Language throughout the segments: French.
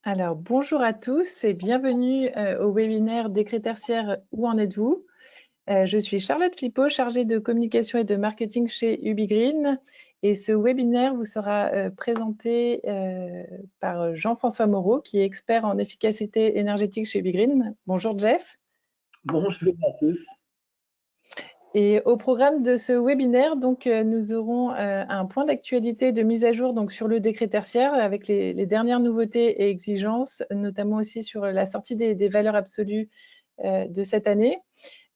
Alors, bonjour à tous et bienvenue au webinaire Décret tertiaire, où en êtes-vous? Je suis Charlotte Flippot, chargée de communication et de marketing chez UbiGreen, et ce webinaire vous sera présenté par Jean-François Moreau, qui est expert en efficacité énergétique chez UbiGreen. Bonjour Jeff. Bonjour à tous. Et au programme de ce webinaire, donc, nous aurons un point d'actualité de mise à jour donc, sur le décret tertiaire avec les dernières nouveautés et exigences, notamment aussi sur la sortie des valeurs absolues de cette année.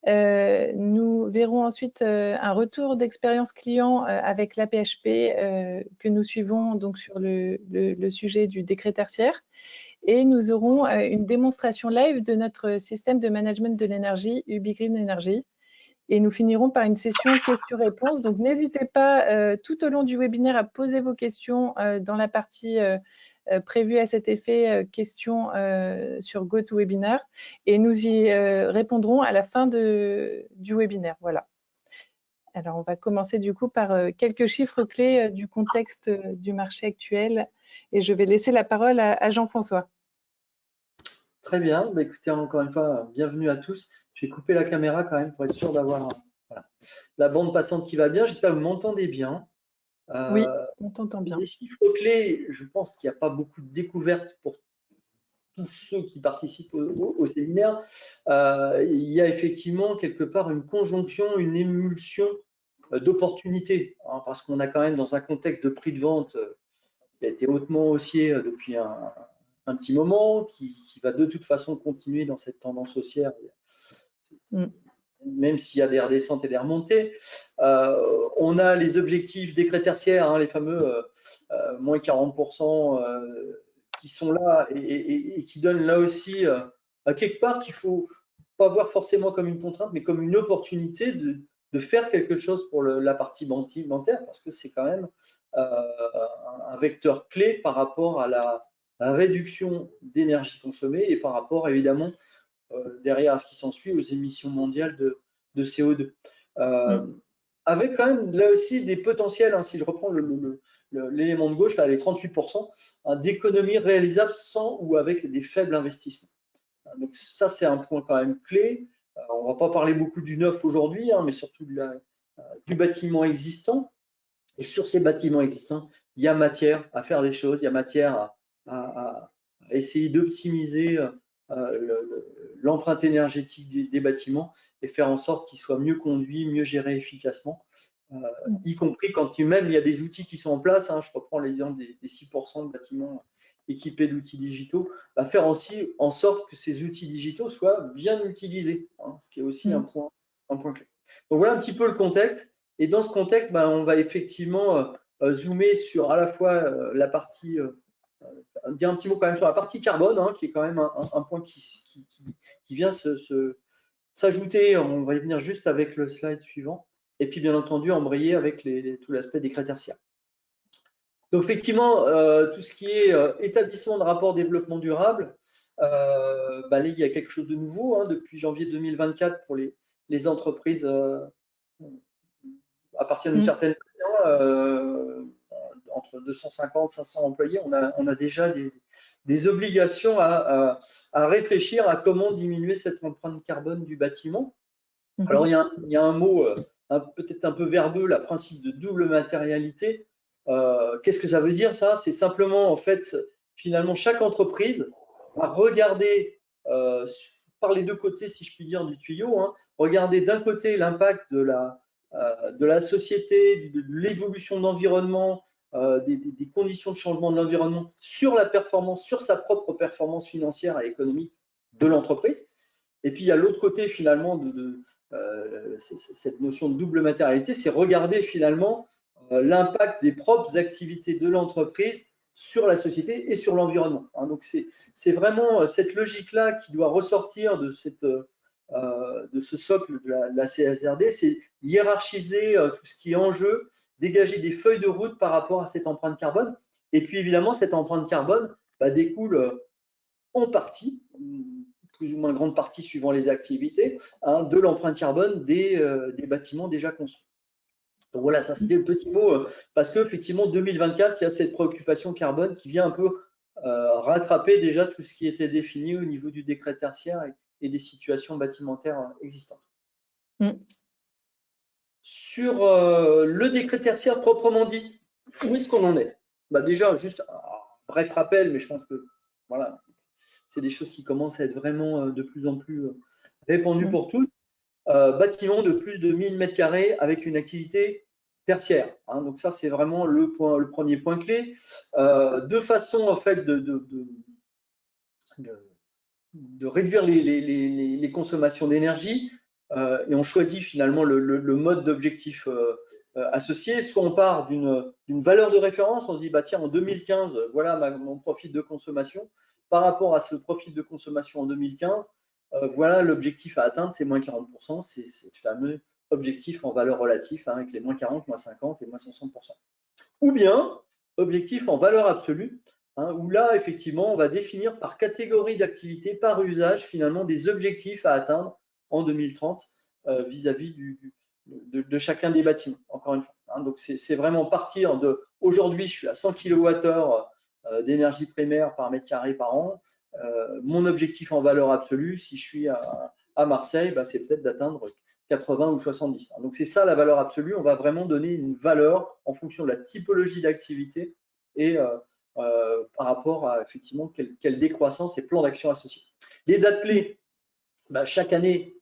Nous verrons ensuite un retour d'expérience client avec l'APHP que nous suivons donc, sur le sujet du décret tertiaire. Et nous aurons une démonstration live de notre système de management de l'énergie, UbiGreen Energy. Et nous finirons par une session questions-réponses. Donc, n'hésitez pas tout au long du webinaire à poser vos questions dans la partie prévue à cet effet, questions sur GoToWebinar. Et nous y répondrons à la fin du webinaire. Voilà. Alors, on va commencer du coup par quelques chiffres clés du contexte du marché actuel. Et je vais laisser la parole à Jean-François. Très bien. Bah, écoutez, encore une fois, bienvenue à tous. Je vais couper la caméra quand même pour être sûr d'avoir voilà, la bande passante qui va bien. J'espère que vous m'entendez bien. Oui, on t'entend Les bien. chiffres clés, je pense qu'il n'y a pas beaucoup de découvertes pour tous ceux qui participent au séminaire. Il y a effectivement quelque part une conjonction, une émulsion d'opportunités, hein, parce qu'on a quand même dans un contexte de prix de vente qui a été hautement haussier depuis un petit moment, qui va de toute façon continuer dans cette tendance haussière, même s'il y a des redescentes et des remontées. On a les objectifs décret tertiaire, hein, les fameux moins 40% qui sont là et qui donnent là aussi quelque part qu'il ne faut pas voir forcément comme une contrainte, mais comme une opportunité de faire quelque chose pour la partie bancaire, parce que c'est quand même un vecteur clé par rapport à la réduction d'énergie consommée et par rapport évidemment derrière à ce qui s'ensuit aux émissions mondiales de CO2. Avec quand même là aussi des potentiels, hein, si je reprends l'élément de gauche, là, les 38%, hein, d'économies réalisables sans ou avec des faibles investissements. Donc ça, c'est un point quand même clé. On ne va pas parler beaucoup du neuf aujourd'hui, hein, mais surtout du bâtiment existant. Et sur ces bâtiments existants, il y a matière à faire des choses, il y a matière à essayer d'optimiser l'empreinte énergétique des bâtiments et faire en sorte qu'ils soient mieux conduits, mieux gérés efficacement, y compris quand même il y a des outils qui sont en place. Hein, je reprends l'exemple des 6% de bâtiments équipés d'outils digitaux, à faire aussi en sorte que ces outils digitaux soient bien utilisés, hein, ce qui est aussi un point clé. Donc voilà un petit peu le contexte. Et dans ce contexte, ben, on va effectivement zoomer sur à la fois la partie, dire un petit mot quand même sur la partie carbone, hein, qui est quand même un point qui vient s'ajouter. On va y venir juste avec le slide suivant. Et puis bien entendu, embrayer avec tout l'aspect décret tertiaire. Donc effectivement, tout ce qui est établissement de rapport développement durable, bah, là, il y a quelque chose de nouveau hein, depuis janvier 2024 pour les entreprises à partir d'une certaine entre 250 et 500 employés, on a déjà des obligations à réfléchir à comment diminuer cette empreinte carbone du bâtiment. Alors, il y a un mot peut-être un peu verbeux, le principe de double matérialité. Qu'est-ce que ça veut dire ça? C'est simplement, en fait, finalement, chaque entreprise va regarder par les deux côtés, si je puis dire, du tuyau, hein, regarder d'un côté l'impact de la société, de l'évolution de l'environnement, des conditions de changement de l'environnement sur la performance, sur sa propre performance financière et économique de l'entreprise. Et puis, il y a l'autre côté, finalement, cette notion de double matérialité, c'est regarder finalement l'impact des propres activités de l'entreprise sur la société et sur l'environnement. Hein, donc, c'est vraiment cette logique-là qui doit ressortir de ce socle de la CSRD, c'est hiérarchiser tout ce qui est en jeu, dégager des feuilles de route par rapport à cette empreinte carbone. Et puis, évidemment, cette empreinte carbone découle en partie, plus ou moins grande partie suivant les activités, hein, de l'empreinte carbone des bâtiments déjà construits. Donc voilà, ça c'était le petit mot, parce qu'effectivement, 2024, il y a cette préoccupation carbone qui vient un peu rattraper déjà tout ce qui était défini au niveau du décret tertiaire et des situations bâtimentaires existantes. Sur le décret tertiaire proprement dit, où est-ce qu'on en est? Déjà, juste un bref rappel, mais je pense que voilà, c'est des choses qui commencent à être vraiment de plus en plus répandues pour tous. Bâtiment de plus de 1000 m² avec une activité tertiaire. Donc ça, c'est vraiment le premier point clé. De façon en fait de réduire les consommations d'énergie, et on choisit finalement le mode d'objectif associé. Soit on part d'une valeur de référence, on se dit tiens, en 2015, voilà mon profil de consommation. Par rapport à ce profil de consommation en 2015, voilà l'objectif à atteindre, c'est moins 40%, c'est le fameux objectif en valeur relative, avec les moins 40, moins 50 et moins 60%. Ou bien objectif en valeur absolue, où là, effectivement, on va définir par catégorie d'activité, par usage, finalement, des objectifs à atteindre en 2030 vis-à-vis de chacun des bâtiments, encore une fois. Donc, c'est vraiment partir de, aujourd'hui, je suis à 100 kWh d'énergie primaire par mètre carré par an. Mon objectif en valeur absolue, si je suis à Marseille, c'est peut-être d'atteindre 80 ou 70. Donc, c'est ça la valeur absolue. On va vraiment donner une valeur en fonction de la typologie d'activité et par rapport à effectivement quelle décroissance et plan d'action associés. Les dates clés, chaque année,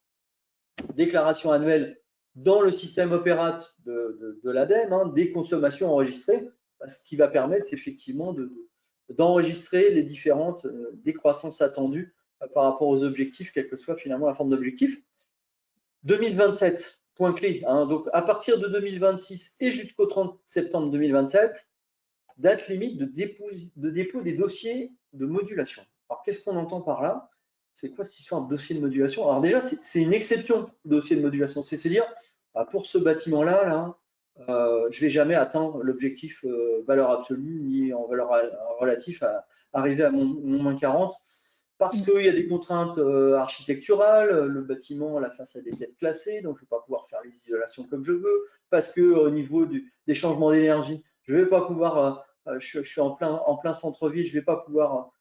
déclaration annuelle dans le système opérate de l'ADEME, des consommations enregistrées, ce qui va permettre effectivement d'enregistrer les différentes décroissances attendues par rapport aux objectifs, quelle que soit finalement la forme d'objectif. 2027, point clé. Donc, à partir de 2026 et jusqu'au 30 septembre 2027, date limite de dépôt des dossiers de modulation. Alors, qu'est-ce qu'on entend par là? C'est quoi cette histoire de dossier de modulation? Alors déjà, c'est une exception, dossier de modulation. C'est se dire, pour ce bâtiment-là, je ne vais jamais atteindre l'objectif valeur absolue ni en valeur relative à arriver à mon moins 40. Parce qu'il y a des contraintes architecturales, le bâtiment, la façade est peut-être classée, donc je ne vais pas pouvoir faire les isolations comme je veux. Parce qu'au niveau des changements d'énergie, je ne vais pas pouvoir, je suis en plein centre-ville, je ne vais pas pouvoir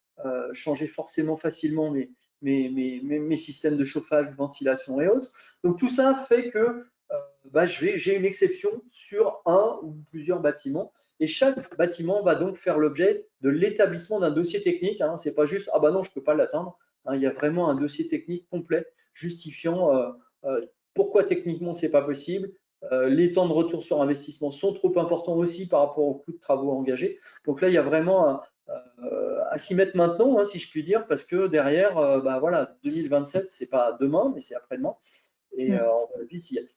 changer forcément facilement mes systèmes de chauffage, de ventilation et autres. Donc tout ça fait que j'ai une exception sur un ou plusieurs bâtiments. Et chaque bâtiment va donc faire l'objet de l'établissement d'un dossier technique. Ce n'est pas juste « ah non, je ne peux pas l'atteindre ». Il y a vraiment un dossier technique complet justifiant pourquoi techniquement ce n'est pas possible. Les temps de retour sur investissement sont trop importants aussi par rapport aux coûts de travaux engagés. Donc là, il y a vraiment à s'y mettre maintenant, si je puis dire, parce que derrière, voilà, 2027, ce n'est pas demain, mais c'est après-demain. Et on va vite y être.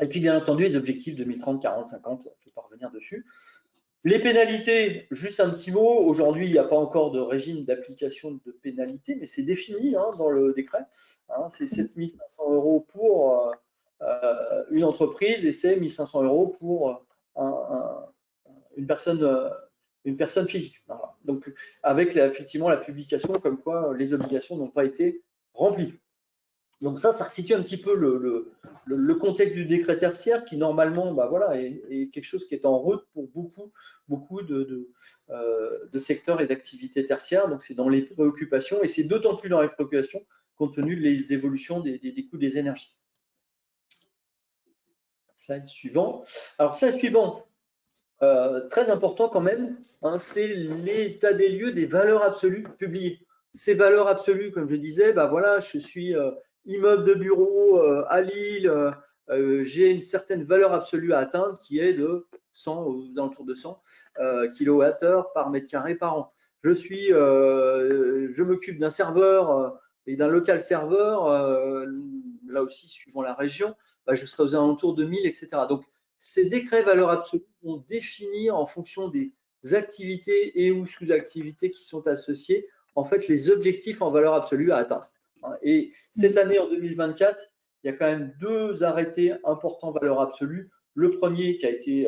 Et puis, bien entendu, les objectifs 2030, 40, 50, je ne vais pas revenir dessus. Les pénalités, juste un petit mot. Aujourd'hui, il n'y a pas encore de régime d'application de pénalité, mais c'est défini dans le décret. C'est 7 500 € pour une entreprise et c'est 1 500 € pour une personne physique. Voilà. Donc, avec effectivement la publication comme quoi les obligations n'ont pas été remplies. Donc ça resitue un petit peu le contexte du décret tertiaire qui normalement voilà, est quelque chose qui est en route pour beaucoup de secteurs et d'activités tertiaires. Donc c'est dans les préoccupations et c'est d'autant plus dans les préoccupations compte tenu des évolutions des coûts des énergies. Slide suivant. Alors slide suivant, très important quand même, c'est l'état des lieux des valeurs absolues publiées. Ces valeurs absolues, comme je disais, voilà, je suis immeuble de bureau à Lille, j'ai une certaine valeur absolue à atteindre qui est de 100, aux alentours de 100 kWh par mètre carré par an. Je m'occupe d'un serveur et d'un local serveur, là aussi suivant la région, je serai aux alentours de 1000, etc. Donc, ces décrets valeurs absolues vont définir en fonction des activités et ou sous-activités qui sont associées, en fait, les objectifs en valeur absolue à atteindre. Et cette année, en 2024, il y a quand même 2 arrêtés importants valeur absolue. Le premier qui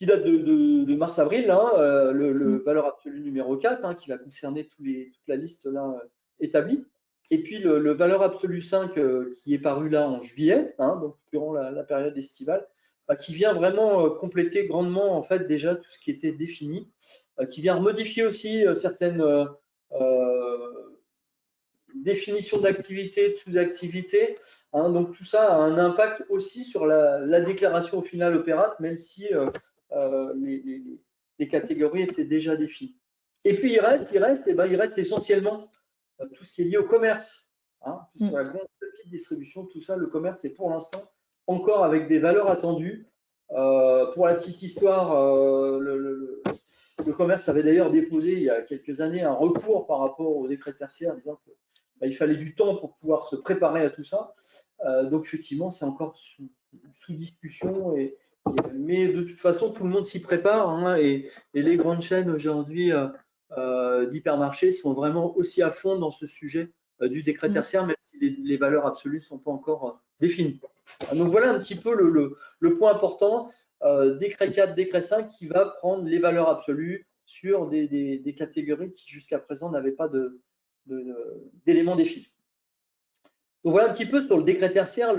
date de mars-avril, le valeur absolue numéro 4, qui va concerner toute la liste là établie. Et puis le valeur absolue 5 qui est paru là en juillet, donc durant la période estivale, qui vient vraiment compléter grandement en fait déjà tout ce qui était défini qui vient modifier aussi certaines définitions d'activité, de sous-activité. Hein, donc tout ça a un impact aussi sur la déclaration au final opérate, même si les catégories étaient déjà définies. Et puis il reste essentiellement tout ce qui est lié au commerce, hein, que ce soit la grande petite distribution, tout ça, le commerce est pour l'instant encore avec des valeurs attendues. Pour la petite histoire, le commerce avait d'ailleurs déposé il y a quelques années un recours par rapport aux décrets tertiaires, disant qu'il fallait du temps pour pouvoir se préparer à tout ça. Donc effectivement, c'est encore sous discussion, mais de toute façon, tout le monde s'y prépare, hein, et les grandes chaînes aujourd'hui d'hypermarchés sont vraiment aussi à fond dans ce sujet du décret tertiaire, même si les valeurs absolues ne sont pas encore définies. Donc voilà un petit peu le point important, décret 4, décret 5, qui va prendre les valeurs absolues sur des catégories qui jusqu'à présent n'avaient pas d'éléments définis. Donc voilà un petit peu sur le décret tertiaire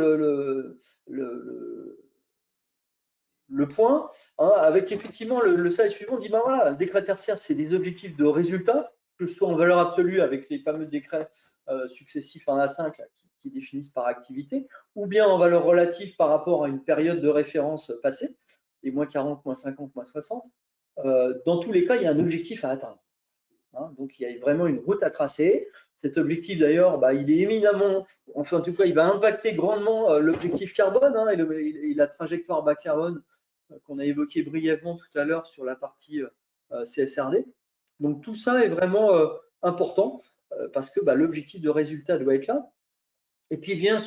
le point, hein, avec effectivement le slide suivant, on dit ben voilà, le décret tertiaire, c'est des objectifs de résultat, que ce soit en valeur absolue avec les fameux décrets successifs 1 à 5 là, qui définissent par activité, ou bien en valeur relative par rapport à une période de référence passée, les moins 40, moins 50, moins 60. Dans tous les cas, il y a un objectif à atteindre. Hein, donc il y a vraiment une route à tracer. Cet objectif d'ailleurs, il est éminemment, enfin en tout cas, il va impacter grandement l'objectif carbone, hein, et la trajectoire bas carbone qu'on a évoqué brièvement tout à l'heure sur la partie CSRD. Donc tout ça est vraiment important parce que l'objectif de résultat doit être là. Et puis vient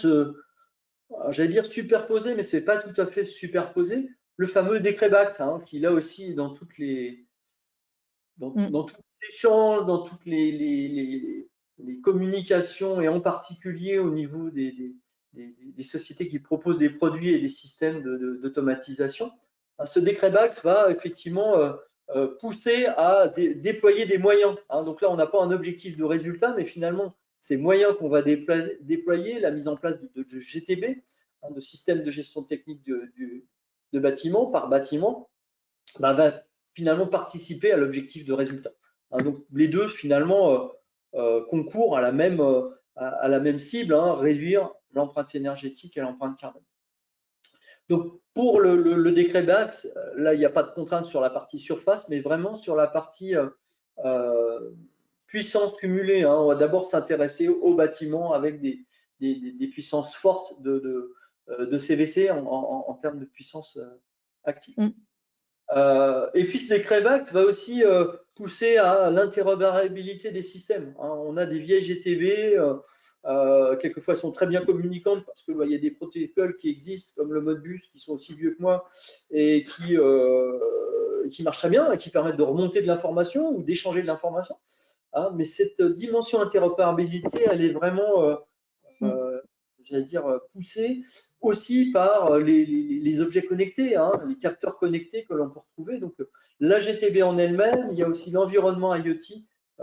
j'allais dire superposer, mais c'est pas tout à fait superposé, le fameux décret BACT, hein, qui là aussi dans toutes les tous les échanges, dans toutes les communications, et en particulier au niveau des sociétés qui proposent des produits et des systèmes d'automatisation, ce décret BACT va effectivement pousser à déployer des moyens. Hein. Donc là, on n'a pas un objectif de résultat, mais finalement, ces moyens qu'on va déployer, la mise en place de GTB, hein, de système de gestion technique de bâtiment par bâtiment, va finalement participer à l'objectif de résultat. Hein, donc les deux finalement concourent à la même cible, hein, réduire l'empreinte énergétique et l'empreinte carbone. Donc pour le décret BACT, là il n'y a pas de contrainte sur la partie surface, mais vraiment sur la partie puissance cumulée. Hein. On va d'abord s'intéresser aux bâtiments avec des puissances fortes de CVC en termes de puissance active. Et puis ce décret BACT va aussi pousser à l'interopérabilité des systèmes. Hein. On a des vieilles GTB, quelquefois sont très bien communicantes parce qu'il y a des protocoles qui existent comme le Modbus qui sont aussi vieux que moi et qui marchent très bien et qui permettent de remonter de l'information ou d'échanger de l'information. Hein. Mais cette dimension interopérabilité, elle est vraiment j'allais dire, poussée aussi par les objets connectés, hein, les capteurs connectés que l'on peut retrouver. Donc, la GTB en elle-même, il y a aussi l'environnement IoT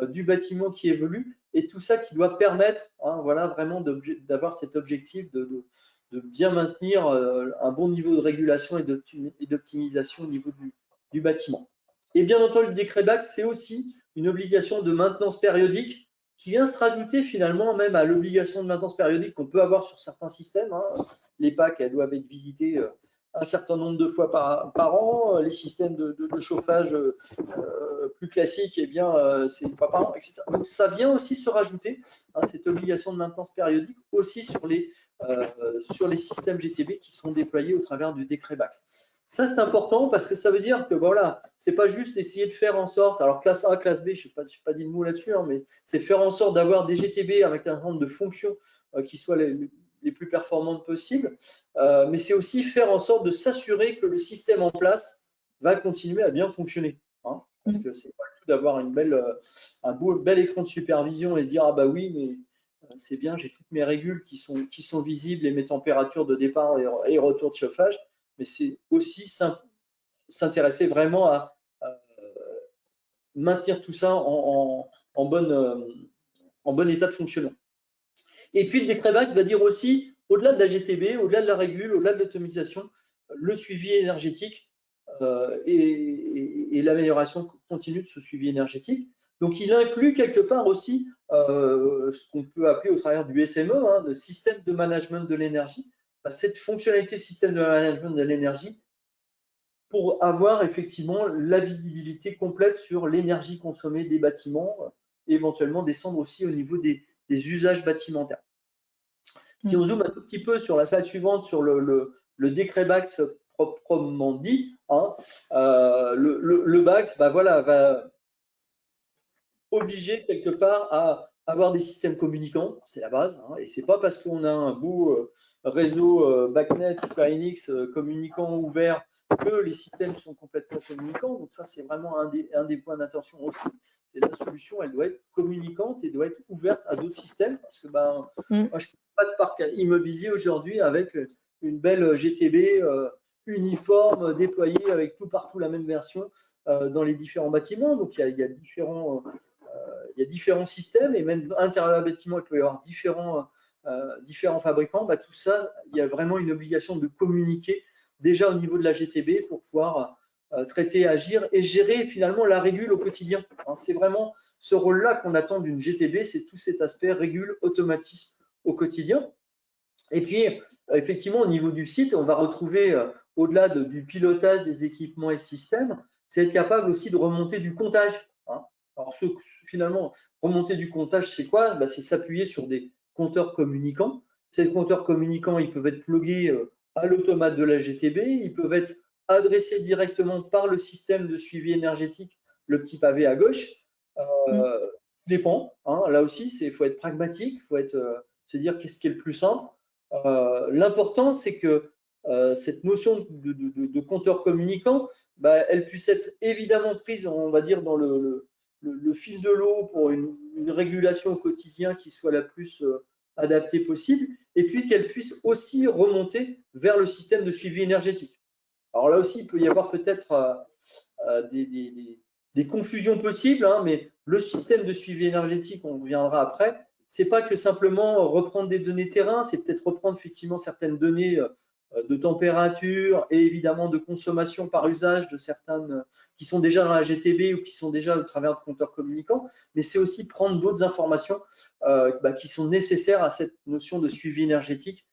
du bâtiment qui évolue, et tout ça qui doit permettre, hein, voilà, vraiment d'avoir cet objectif de bien maintenir un bon niveau de régulation et d'optimisation au niveau du bâtiment. Et bien entendu, le décret BACT, c'est aussi une obligation de maintenance périodique qui vient se rajouter finalement même à l'obligation de maintenance périodique qu'on peut avoir sur certains systèmes. Hein. Les PAC, elles doivent être visitées un certain nombre de fois par an. Les systèmes de chauffage plus classiques, eh bien, c'est une fois par an, etc. Donc ça vient aussi se rajouter, hein, cette obligation de maintenance périodique aussi sur les systèmes GTB qui sont déployés au travers du décret BACT. Ça, c'est important parce que ça veut dire que voilà, c'est pas juste essayer de faire en sorte, alors classe A, classe B, je n'ai pas dit le mot là-dessus, hein, mais c'est faire en sorte d'avoir des GTB avec un certain nombre de fonctions qui soient les plus performantes possibles, mais c'est aussi faire en sorte de s'assurer que le système en place va continuer à bien fonctionner. Hein, parce que c'est pas le tout d'avoir un bel écran de supervision et dire ah bah oui, mais c'est bien, j'ai toutes mes régules qui sont visibles et mes températures de départ et retour de chauffage. Mais c'est aussi s'intéresser vraiment à maintenir tout ça en bon état de fonctionnement. Et puis le décret BACT va dire aussi, au-delà de la GTB, au-delà de la régule, au-delà de l'automatisation, le suivi énergétique et l'amélioration continue de ce suivi énergétique. Donc, il inclut quelque part aussi ce qu'on peut appeler au travers du SME, hein, le système de management de l'énergie. Cette fonctionnalité système de management de l'énergie pour avoir effectivement la visibilité complète sur l'énergie consommée des bâtiments, et éventuellement descendre aussi au niveau des usages bâtimentaires. Si on zoome un tout petit peu sur la slide suivante, sur le décret BACS proprement dit, hein, le BACS voilà, va obliger quelque part à avoir des systèmes communicants, c'est la base, hein, et c'est pas parce qu'on a un beau réseau BACnet ou KNX communicant ouvert que les systèmes sont complètement communicants. Donc ça, c'est vraiment un des points d'attention aussi. C'est la solution, elle doit être communicante et doit être ouverte à d'autres systèmes, parce que moi, je ne connais pas de parc immobilier aujourd'hui avec une belle GTB uniforme, déployée avec tout partout la même version dans les différents bâtiments. Donc il y a différents systèmes, et même à l'intérieur d'un bâtiment, il peut y avoir différents fabricants. Tout ça, il y a vraiment une obligation de communiquer déjà au niveau de la GTB pour pouvoir traiter, agir et gérer finalement la régule au quotidien. C'est vraiment ce rôle-là qu'on attend d'une GTB, c'est tout cet aspect régule, automatisme au quotidien. Et puis, effectivement, au niveau du site, on va retrouver, au-delà du pilotage des équipements et systèmes, c'est être capable aussi de remonter du comptage. Alors, finalement, remonter du comptage, c'est quoi? C'est s'appuyer sur des compteurs communicants. Ces compteurs communicants, ils peuvent être plugués à l'automate de la GTB, ils peuvent être adressés directement par le système de suivi énergétique, le petit pavé à gauche. Dépend. Là aussi, il faut être pragmatique, il faut se dire qu'est-ce qui est le plus simple. L'important, c'est que cette notion de compteur communicant, elle puisse être évidemment prise, on va dire, dans le fil de l'eau pour une régulation au quotidien qui soit la plus adaptée possible, et puis qu'elle puisse aussi remonter vers le système de suivi énergétique. Alors là aussi, il peut y avoir peut-être des confusions possibles, mais le système de suivi énergétique, on reviendra après, c'est pas que simplement reprendre des données terrain, c'est peut-être reprendre effectivement certaines données de température et évidemment de consommation par usage de certaines qui sont déjà dans la GTB ou qui sont déjà au travers de compteurs communicants, mais c'est aussi prendre d'autres informations qui sont nécessaires à cette notion de suivi énergétique.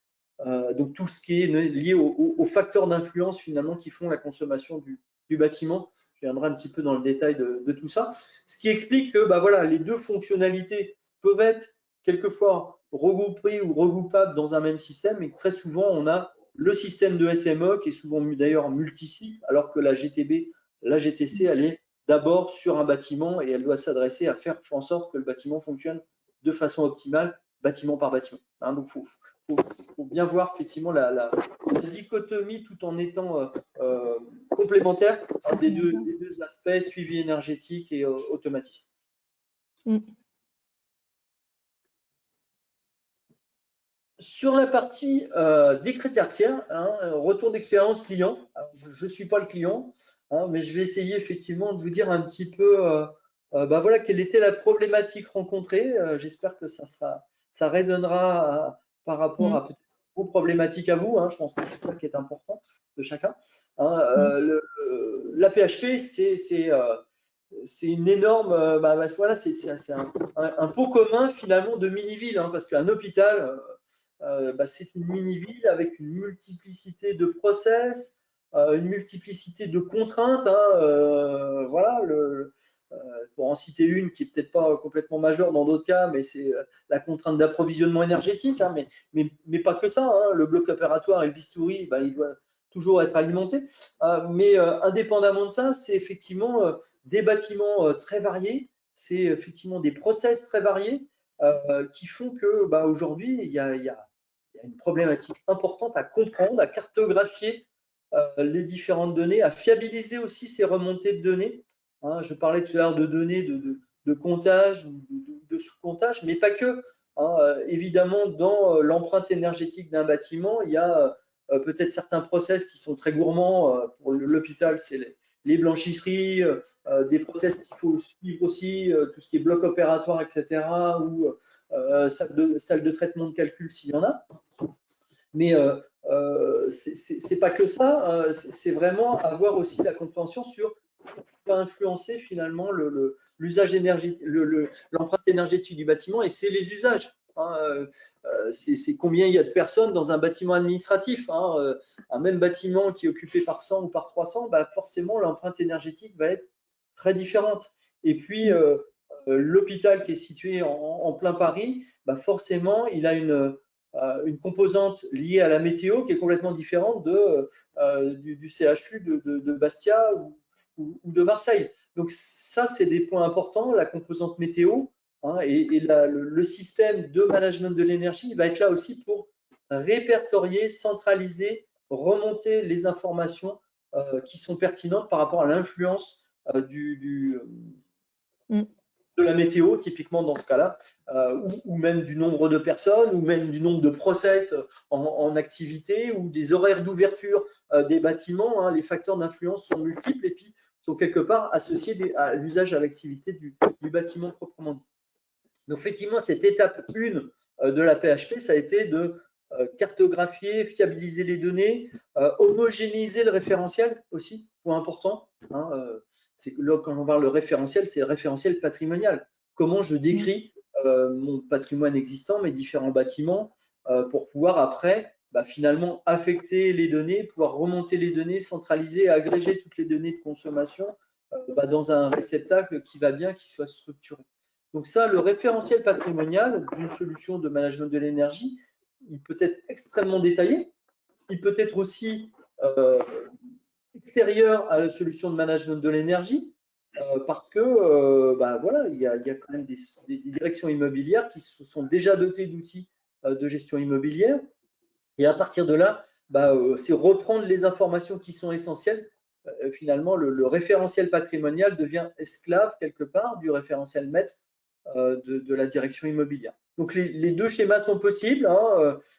Donc tout ce qui est lié aux facteurs d'influence finalement qui font la consommation du bâtiment. Je viendrai un petit peu dans le détail de tout ça. Ce qui explique que voilà, les deux fonctionnalités peuvent être quelquefois regroupées ou regroupables dans un même système, et très souvent on a le système de SME qui est souvent d'ailleurs multisite, alors que la GTB, la GTC, elle est d'abord sur un bâtiment et elle doit s'adresser à faire en sorte que le bâtiment fonctionne de façon optimale, bâtiment par bâtiment. Donc il faut bien voir effectivement la dichotomie tout en étant complémentaire des deux aspects, suivi énergétique et automatisme. Sur la partie décret tertiaire, retour d'expérience client, je ne suis pas le client, mais je vais essayer effectivement de vous dire un petit peu voilà, quelle était la problématique rencontrée. J'espère que ça résonnera par rapport à peut-être vos problématiques à vous. Je pense que c'est ça qui est important de chacun. La PHP, c'est une énorme, voilà, c'est un pot commun finalement de mini-ville, parce qu'un hôpital, c'est une mini-ville avec une multiplicité de process, une multiplicité de contraintes. Voilà, pour en citer une qui est peut-être pas complètement majeure dans d'autres cas, mais c'est la contrainte d'approvisionnement énergétique, mais pas que ça. Le bloc opératoire et le bistouri, il doit toujours être alimenté. Mais indépendamment de ça, c'est effectivement des bâtiments très variés, c'est effectivement des process très variés qui font que aujourd'hui, il y a une problématique importante à comprendre, à cartographier les différentes données, à fiabiliser aussi ces remontées de données. Je parlais tout à l'heure de données de comptage, de sous-comptage, mais pas que. Évidemment, dans l'empreinte énergétique d'un bâtiment, il y a peut-être certains process qui sont très gourmands. Pour l'hôpital, c'est les blanchisseries, des process qu'il faut suivre aussi, tout ce qui est bloc opératoire, etc., ou salle de traitement de calcul s'il y en a. Mais c'est pas que ça, c'est vraiment avoir aussi la compréhension sur ce qui va influencer finalement l'usage énergétique, l'empreinte énergétique du bâtiment, et c'est les usages. C'est combien il y a de personnes dans un bâtiment administratif. Un même bâtiment qui est occupé par 100 ou par 300, bah forcément l'empreinte énergétique va être très différente. Et puis l'hôpital qui est situé en plein Paris, bah forcément il a une composante liée à la météo qui est complètement différente du CHU de Bastia ou de Marseille. Donc ça, c'est des points importants, la composante météo, et le système de management de l'énergie va être là aussi pour répertorier, centraliser, remonter les informations qui sont pertinentes par rapport à l'influence de la météo, typiquement dans ce cas-là, ou même du nombre de personnes, ou même du nombre de process en activité, ou des horaires d'ouverture des bâtiments. Les facteurs d'influence sont multiples et puis sont quelque part associés à l'usage à l'activité du bâtiment proprement dit. Donc effectivement, cette étape 1 de la PHP, ça a été de cartographier, fiabiliser les données, homogénéiser le référentiel aussi, point important. Quand on parle de référentiel, c'est le référentiel patrimonial. Comment je décris mon patrimoine existant, mes différents bâtiments, pour pouvoir après finalement affecter les données, pouvoir remonter les données, centraliser, agréger toutes les données de consommation dans un réceptacle qui va bien, qui soit structuré. Donc ça, le référentiel patrimonial d'une solution de management de l'énergie, il peut être extrêmement détaillé, il peut être aussi extérieur à la solution de management de l'énergie, parce que voilà, il y a quand même des directions immobilières qui se sont déjà dotées d'outils de gestion immobilière, et à partir de là, c'est reprendre les informations qui sont essentielles. Finalement, le référentiel patrimonial devient esclave quelque part du référentiel maître de la direction immobilière. Donc les deux schémas sont possibles,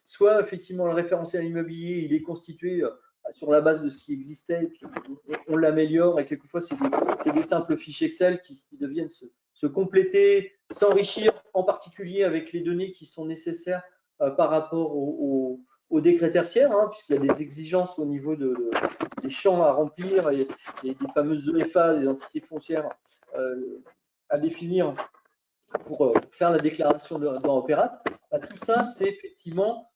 soit effectivement le référentiel immobilier il est constitué sur la base de ce qui existait et puis on l'améliore, et quelquefois c'est des simples fichiers Excel qui deviennent se compléter, s'enrichir en particulier avec les données qui sont nécessaires par rapport au décret tertiaire, puisqu'il y a des exigences au niveau des champs à remplir et des fameuses EFA, des entités foncières à définir pour faire la déclaration de droit opérate. Tout ça, c'est effectivement,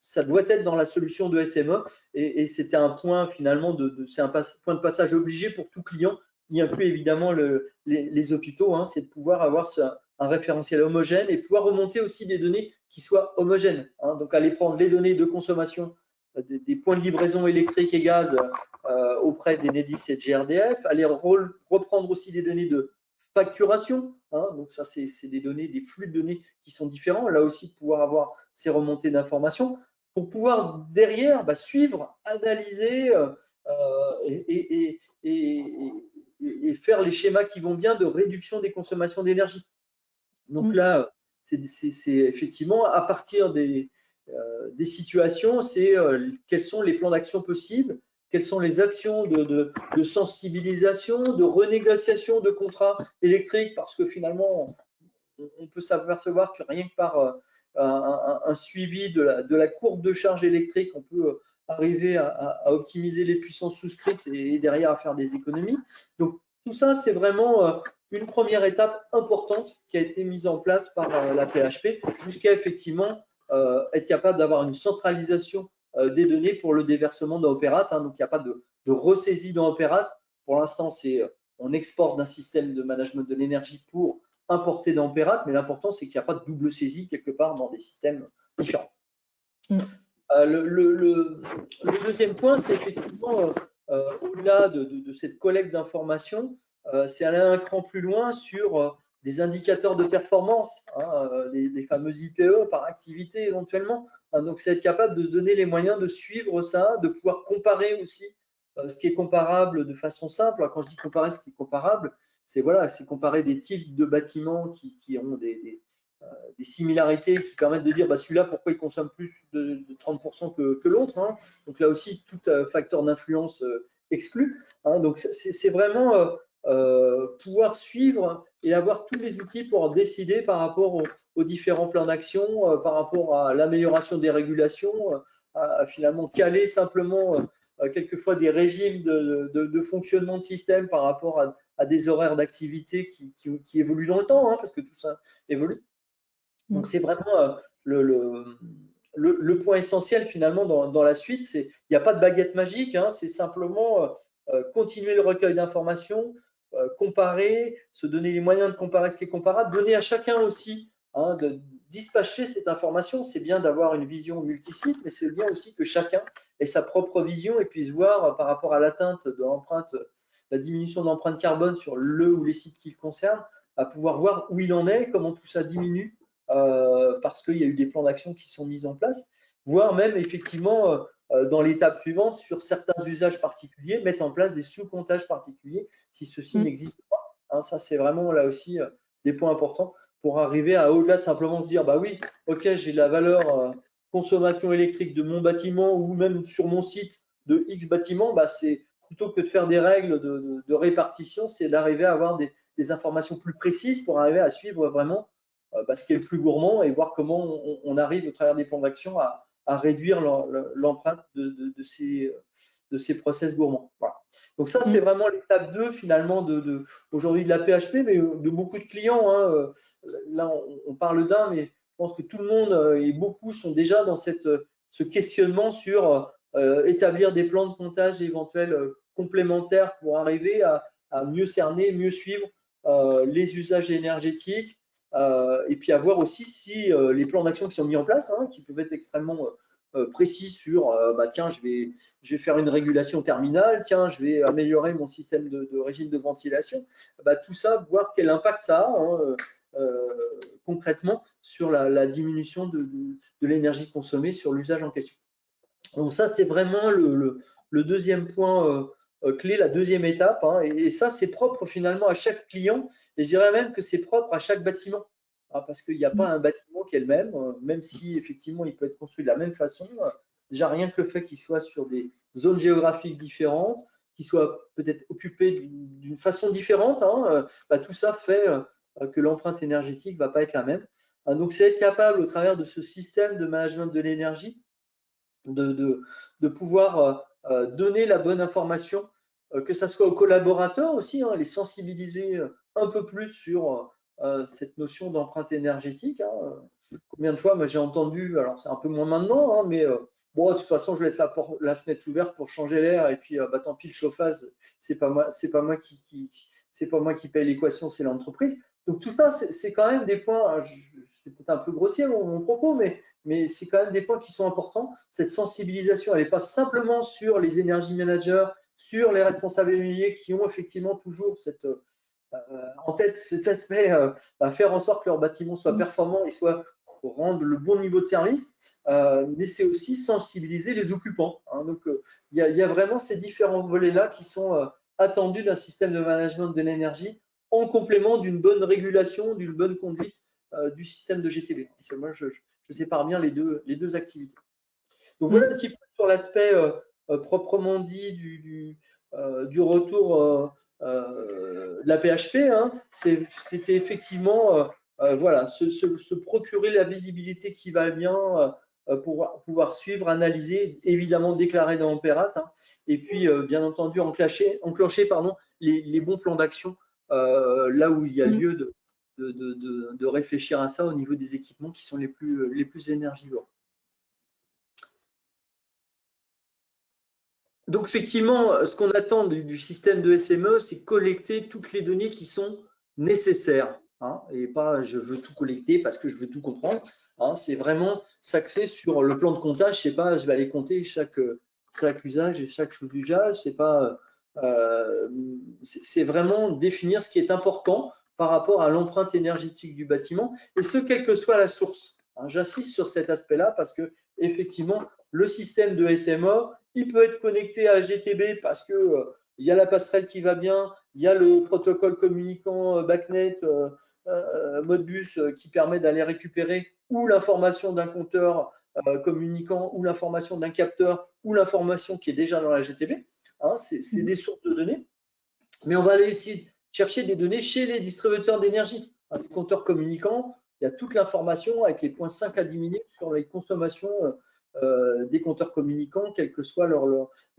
ça doit être dans la solution de SME, et c'était un point finalement, c'est un point de passage obligé pour tout client. Il inclut évidemment les hôpitaux, c'est de pouvoir avoir un référentiel homogène et pouvoir remonter aussi des données qui soient homogènes. Donc aller prendre les données de consommation des points de livraison électrique et gaz auprès des NEDIS et de GRDF, aller reprendre aussi des données de facturation, donc ça c'est des données, des flux de données qui sont différents, là aussi de pouvoir avoir ces remontées d'informations pour pouvoir derrière suivre, analyser et faire les schémas qui vont bien de réduction des consommations d'énergie. Donc là, c'est effectivement à partir des situations, c'est quels sont les plans d'action possibles, quelles sont les actions de sensibilisation, de renégociation de contrats électriques, parce que finalement, on peut s'apercevoir que rien que par un suivi de la courbe de charge électrique, on peut arriver à optimiser les puissances souscrites et derrière à faire des économies. Donc, tout ça, c'est vraiment une première étape importante qui a été mise en place par la PHP jusqu'à effectivement être capable d'avoir une centralisation des données pour le déversement dans Opérate. Donc, il n'y a pas de ressaisie dans Opérate. Pour l'instant, on exporte d'un système de management de l'énergie pour importer dans Opérate, mais l'important, c'est qu'il n'y a pas de double saisie quelque part dans des systèmes différents. Le deuxième point, c'est effectivement, au-delà de cette collecte d'informations, c'est aller un cran plus loin sur des indicateurs de performance, les fameux IPE par activité éventuellement. Donc, c'est être capable de se donner les moyens de suivre ça, de pouvoir comparer aussi ce qui est comparable de façon simple. Quand je dis comparer ce qui est comparable, c'est comparer des types de bâtiments qui ont des similarités qui permettent de dire celui-là, pourquoi il consomme plus de 30% que l'autre. Donc là aussi, tout facteur d'influence exclu. Donc c'est vraiment pouvoir suivre et avoir tous les outils pour décider par rapport aux différents plans d'action, par rapport à l'amélioration des régulations, à finalement caler simplement quelquefois des régimes de fonctionnement de système par rapport à des horaires d'activité qui évoluent dans le temps, hein, parce que tout ça évolue. Donc c'est vraiment le point essentiel finalement dans la suite. Il n'y a pas de baguette magique, hein, c'est simplement continuer le recueil d'informations, comparer, se donner les moyens de comparer ce qui est comparable, donner à chacun aussi de dispatcher cette information. C'est bien d'avoir une vision multisite, mais c'est bien aussi que chacun ait sa propre vision et puisse voir par rapport à l'atteinte de l'empreinte, la diminution de l'empreinte carbone sur le ou les sites qu'il concerne, à pouvoir voir où il en est, comment tout ça diminue, parce qu'il y a eu des plans d'action qui sont mis en place, voire même effectivement dans l'étape suivante, sur certains usages particuliers, mettre en place des sous-comptages particuliers si ceci n'existe pas. Hein, ça, c'est vraiment là aussi des points importants pour arriver à au-delà de simplement se dire, bah oui, ok, j'ai la valeur consommation électrique de mon bâtiment ou même sur mon site de X bâtiment, bah c'est plutôt que de faire des règles de répartition, c'est d'arriver à avoir des informations plus précises pour arriver à suivre vraiment ce qui est le plus gourmand et voir comment on arrive au travers des plans d'action à réduire l'empreinte de ces process gourmands. Voilà. Donc ça, c'est vraiment l'étape 2 finalement aujourd'hui de la PHP, mais de beaucoup de clients. Hein. Là, on parle d'un, mais je pense que tout le monde et beaucoup sont déjà dans ce questionnement sur établir des plans de comptage éventuels complémentaires pour arriver à mieux cerner, mieux suivre les usages énergétiques, et puis à voir aussi si les plans d'action qui sont mis en place, hein, qui peuvent être extrêmement précis sur tiens, je vais faire une régulation terminale, tiens, je vais améliorer mon système de régime de ventilation, tout ça, voir quel impact ça a concrètement sur la diminution de l'énergie consommée sur l'usage en question. Donc ça, c'est vraiment le deuxième point clé, la deuxième étape, hein, et ça, c'est propre finalement à chaque client, et je dirais même que c'est propre à chaque bâtiment, hein, parce qu'il n'y a pas un bâtiment qui est le même si effectivement il peut être construit de la même façon. Déjà rien que le fait qu'il soit sur des zones géographiques différentes, qu'il soit peut-être occupé d'une façon différente, hein, tout ça fait que l'empreinte énergétique ne va pas être la même. Donc c'est être capable, au travers de ce système de management de l'énergie, de pouvoir donner la bonne information, que ce soit aux collaborateurs aussi, hein, les sensibiliser un peu plus sur cette notion d'empreinte énergétique. Hein. Combien de fois j'ai entendu, alors c'est un peu moins maintenant, hein, mais bon, de toute façon, je laisse la fenêtre ouverte pour changer l'air, et puis tant pis, le chauffage, c'est pas moi qui paye l'équation, c'est l'entreprise. Donc tout ça, c'est quand même des points, c'est peut-être un peu grossier mon propos, mais c'est quand même des points qui sont importants. Cette sensibilisation, elle n'est pas simplement sur les énergie managers, sur les responsables immobiliers qui ont effectivement toujours en tête cet aspect à faire en sorte que leur bâtiment soit performant et soit pour rendre le bon niveau de service, mais c'est aussi sensibiliser les occupants. Hein. Donc, il y a vraiment ces différents volets-là qui sont attendus d'un système de management de l'énergie en complément d'une bonne régulation, d'une bonne conduite du système de GTB. Moi, je sépare bien les deux activités. Donc voilà un petit peu sur l'aspect proprement dit du retour de la PHP. Hein. C'était effectivement voilà, se procurer la visibilité qui va bien pour pouvoir suivre, analyser, évidemment déclarer dans Opérat, hein, et puis bien entendu enclencher les bons plans d'action là où il y a lieu de réfléchir à ça au niveau des équipements qui sont les plus énergivores. Donc effectivement, ce qu'on attend du système de SME, c'est collecter toutes les données qui sont nécessaires. Hein, et pas je veux tout collecter parce que je veux tout comprendre. Hein, c'est vraiment s'axer sur le plan de comptage. C'est pas je vais aller compter chaque usage et chaque sous-usage. C'est vraiment définir ce qui est important par rapport à l'empreinte énergétique du bâtiment, et ce, quelle que soit la source. Hein, j'insiste sur cet aspect-là parce que effectivement, le système de SME, il peut être connecté à GTB parce que il y a la passerelle qui va bien, il y a le protocole communicant BACnet, Modbus qui permet d'aller récupérer ou l'information d'un compteur communicant, ou l'information d'un capteur, ou l'information qui est déjà dans la GTB. Hein, c'est des sources de données. Mais on va aller chercher des données chez les distributeurs d'énergie. Les compteurs communicants, il y a toute l'information avec les points 5 à 10 minutes sur les consommations des compteurs communicants, quelles que soient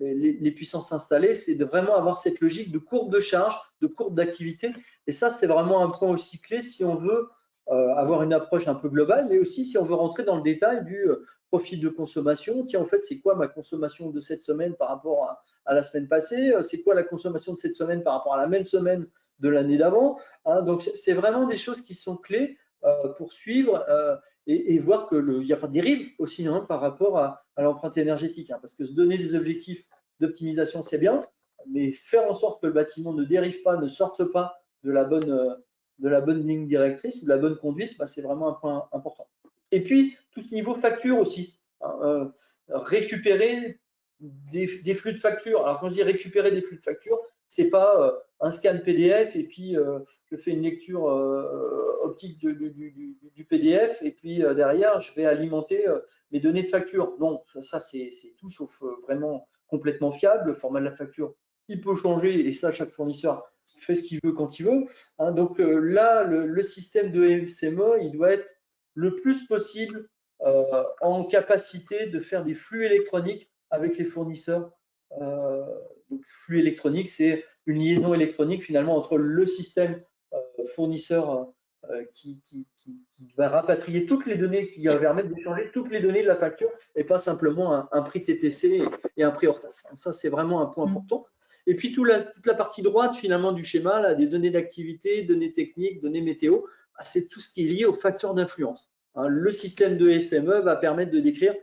les puissances installées. C'est de vraiment avoir cette logique de courbe de charge, de courbe d'activité. Et ça, c'est vraiment un point aussi clé si on veut avoir une approche un peu globale, mais aussi si on veut rentrer dans le détail du profil de consommation. Tiens, en fait, c'est quoi ma consommation de cette semaine par rapport à la semaine passée? C'est quoi la consommation de cette semaine par rapport à la même semaine de l'année d'avant? Donc, c'est vraiment des choses qui sont clés pour suivre et voir qu'il n'y a pas de dérive aussi par rapport à l'empreinte énergétique. Parce que se donner des objectifs d'optimisation, c'est bien, mais faire en sorte que le bâtiment ne dérive pas, ne sorte pas de la bonne ligne directrice ou de la bonne conduite, c'est vraiment un point important. Et puis, tout ce niveau facture aussi. Récupérer des flux de factures. Alors, quand je dis récupérer des flux de factures, ce n'est pas un scan PDF et puis je fais une lecture optique du PDF et puis derrière, je vais alimenter mes données de facture. Non, ça c'est tout sauf vraiment complètement fiable. Le format de la facture, il peut changer et ça, chaque fournisseur fait ce qu'il veut quand il veut. Donc là, le système de SME, il doit être le plus possible en capacité de faire des flux électroniques avec les fournisseurs. Donc, flux électronique, c'est une liaison électronique finalement entre le système fournisseur qui va rapatrier toutes les données, qui va permettre d'échanger toutes les données de la facture et pas simplement un prix TTC et un prix hors taxe. Ça, c'est vraiment un point important. Et puis, toute la partie droite finalement du schéma, là, des données d'activité, données techniques, données météo, c'est tout ce qui est lié aux facteurs d'influence. Le système de SME va permettre de décrire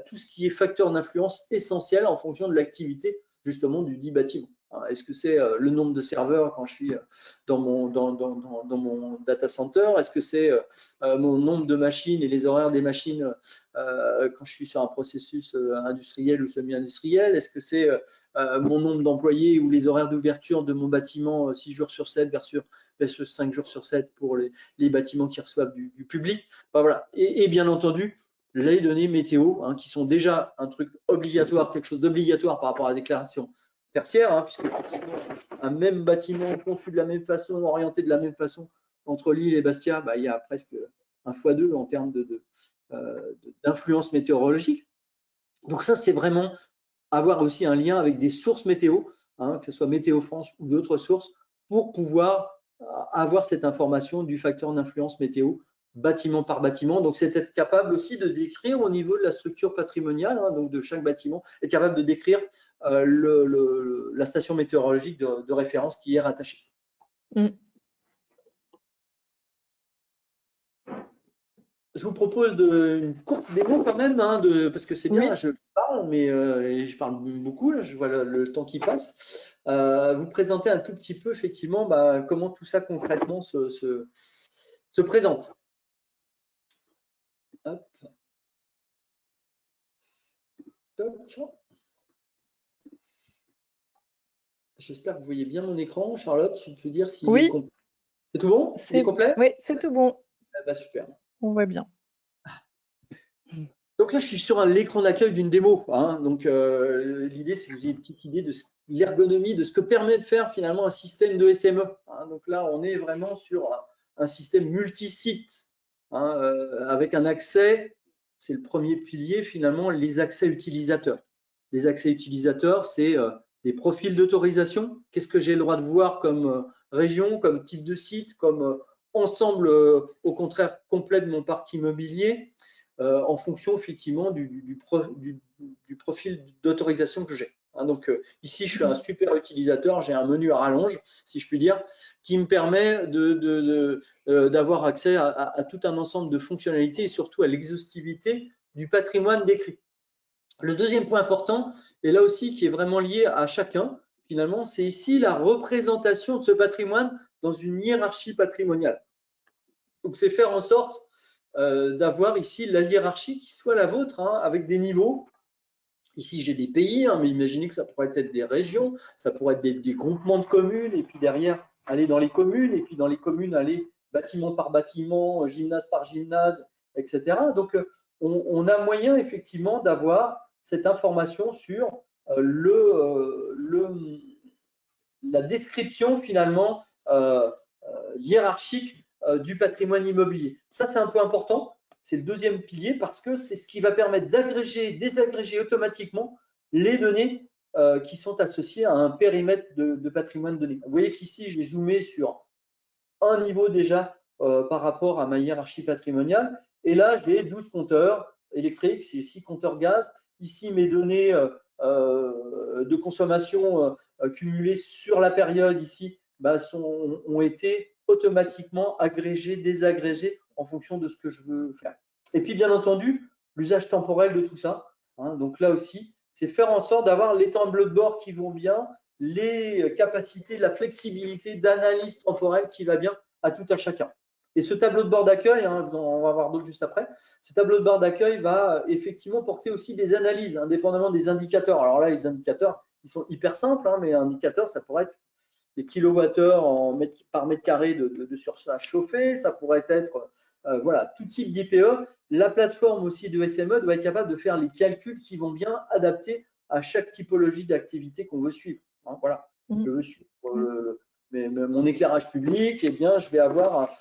tout ce qui est facteur d'influence essentiel en fonction de l'activité justement du dit bâtiment. Est-ce que c'est le nombre de serveurs quand je suis dans mon data center? Est-ce que c'est mon nombre de machines et les horaires des machines quand je suis sur un processus industriel ou semi-industriel? Est-ce que c'est mon nombre d'employés ou les horaires d'ouverture de mon bâtiment 6 jours sur 7 versus 5 jours sur 7 pour les bâtiments qui reçoivent du public? Voilà. Et bien entendu, les données météo, qui sont déjà un truc obligatoire, quelque chose d'obligatoire par rapport à la déclaration tertiaire, puisque un même bâtiment conçu de la même façon, orienté de la même façon, entre Lille et Bastia, il y a presque un fois deux en termes d'influence météorologique. Donc ça, c'est vraiment avoir aussi un lien avec des sources météo, que ce soit Météo France ou d'autres sources, pour pouvoir avoir cette information du facteur d'influence météo bâtiment par bâtiment. Donc, c'est être capable aussi de décrire au niveau de la structure patrimoniale, donc de chaque bâtiment, être capable de décrire la station météorologique de référence qui est rattachée. Je vous propose une courte démo quand même, parce que c'est bien, je parle, mais je parle beaucoup, là, je vois le temps qui passe. Vous présenter un tout petit peu, effectivement, comment tout ça concrètement se présente. Hop. J'espère que vous voyez bien mon écran. Charlotte, tu peux dire si oui. C'est tout bon? C'est complet? Oui, c'est tout bon. Super. On voit bien. Donc là, je suis sur l'écran d'accueil d'une démo. Donc l'idée, c'est que vous ayez une petite idée de l'ergonomie, de ce que permet de faire finalement un système de SME. Donc là, on est vraiment sur un système multi-site avec un accès. C'est le premier pilier finalement, les accès utilisateurs. Les accès utilisateurs, c'est des profils d'autorisation. Qu'est-ce que j'ai le droit de voir comme région, comme type de site, comme ensemble, au contraire, complet de mon parc immobilier, en fonction effectivement du profil d'autorisation que j'ai. Donc ici, je suis un super utilisateur, j'ai un menu à rallonge, si je puis dire, qui me permet d'avoir accès à tout un ensemble de fonctionnalités et surtout à l'exhaustivité du patrimoine décrit. Le deuxième point important, et là aussi qui est vraiment lié à chacun, finalement, c'est ici la représentation de ce patrimoine dans une hiérarchie patrimoniale. Donc, c'est faire en sorte d'avoir ici la hiérarchie qui soit la vôtre, avec des niveaux. Ici, j'ai des pays, mais imaginez que ça pourrait être des régions, ça pourrait être des groupements de communes, et puis derrière, aller dans les communes, et puis dans les communes, aller bâtiment par bâtiment, gymnase par gymnase, etc. Donc, on a moyen effectivement d'avoir cette information sur la description finalement hiérarchique du patrimoine immobilier. Ça, c'est un point important. C'est le deuxième pilier parce que c'est ce qui va permettre d'agréger, désagréger automatiquement les données qui sont associées à un périmètre de patrimoine donné. Vous voyez qu'ici, j'ai zoomé sur un niveau déjà par rapport à ma hiérarchie patrimoniale. Et là, j'ai 12 compteurs électriques, c'est 6 compteurs gaz. Ici, mes données de consommation cumulées sur la période ici ont été automatiquement agrégées, désagrégées en fonction de ce que je veux faire. Et puis, bien entendu, l'usage temporel de tout ça. Donc là aussi, c'est faire en sorte d'avoir les tableaux de bord qui vont bien, les capacités, la flexibilité d'analyse temporelle qui va bien à tout à chacun. Et ce tableau de bord d'accueil, on va voir d'autres juste après, ce tableau de bord d'accueil va effectivement porter aussi des analyses, indépendamment des indicateurs. Alors là, les indicateurs, ils sont hyper simples, mais un indicateur, ça pourrait être des kilowattheures par mètre carré de surface chauffée, ça pourrait être voilà, tout type d'IPE. La plateforme aussi de SME doit être capable de faire les calculs qui vont bien adapter à chaque typologie d'activité qu'on veut suivre. Voilà, je veux suivre mon éclairage public, eh bien, je vais avoir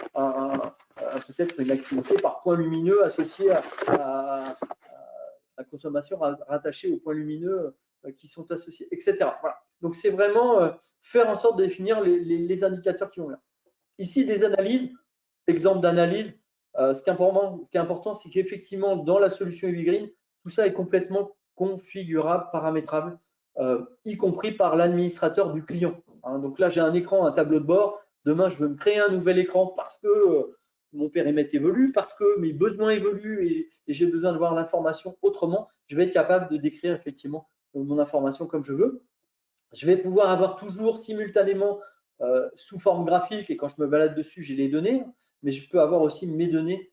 peut-être une activité par point lumineux associée à la consommation rattachée aux points lumineux qui sont associés, etc. Voilà. Donc, c'est vraiment faire en sorte de définir les indicateurs qui vont bien. Ici, des analyses, exemple d'analyse. Ce qui est important, c'est qu'effectivement, dans la solution EasyGreen, tout ça est complètement configurable, paramétrable, y compris par l'administrateur du client. Donc là, j'ai un écran, un tableau de bord. Demain, je veux me créer un nouvel écran parce que mon périmètre évolue, parce que mes besoins évoluent et j'ai besoin de voir l'information autrement. Je vais être capable de décrire effectivement mon information comme je veux. Je vais pouvoir avoir toujours simultanément sous forme graphique, et quand je me balade dessus, j'ai les données, mais je peux avoir aussi mes données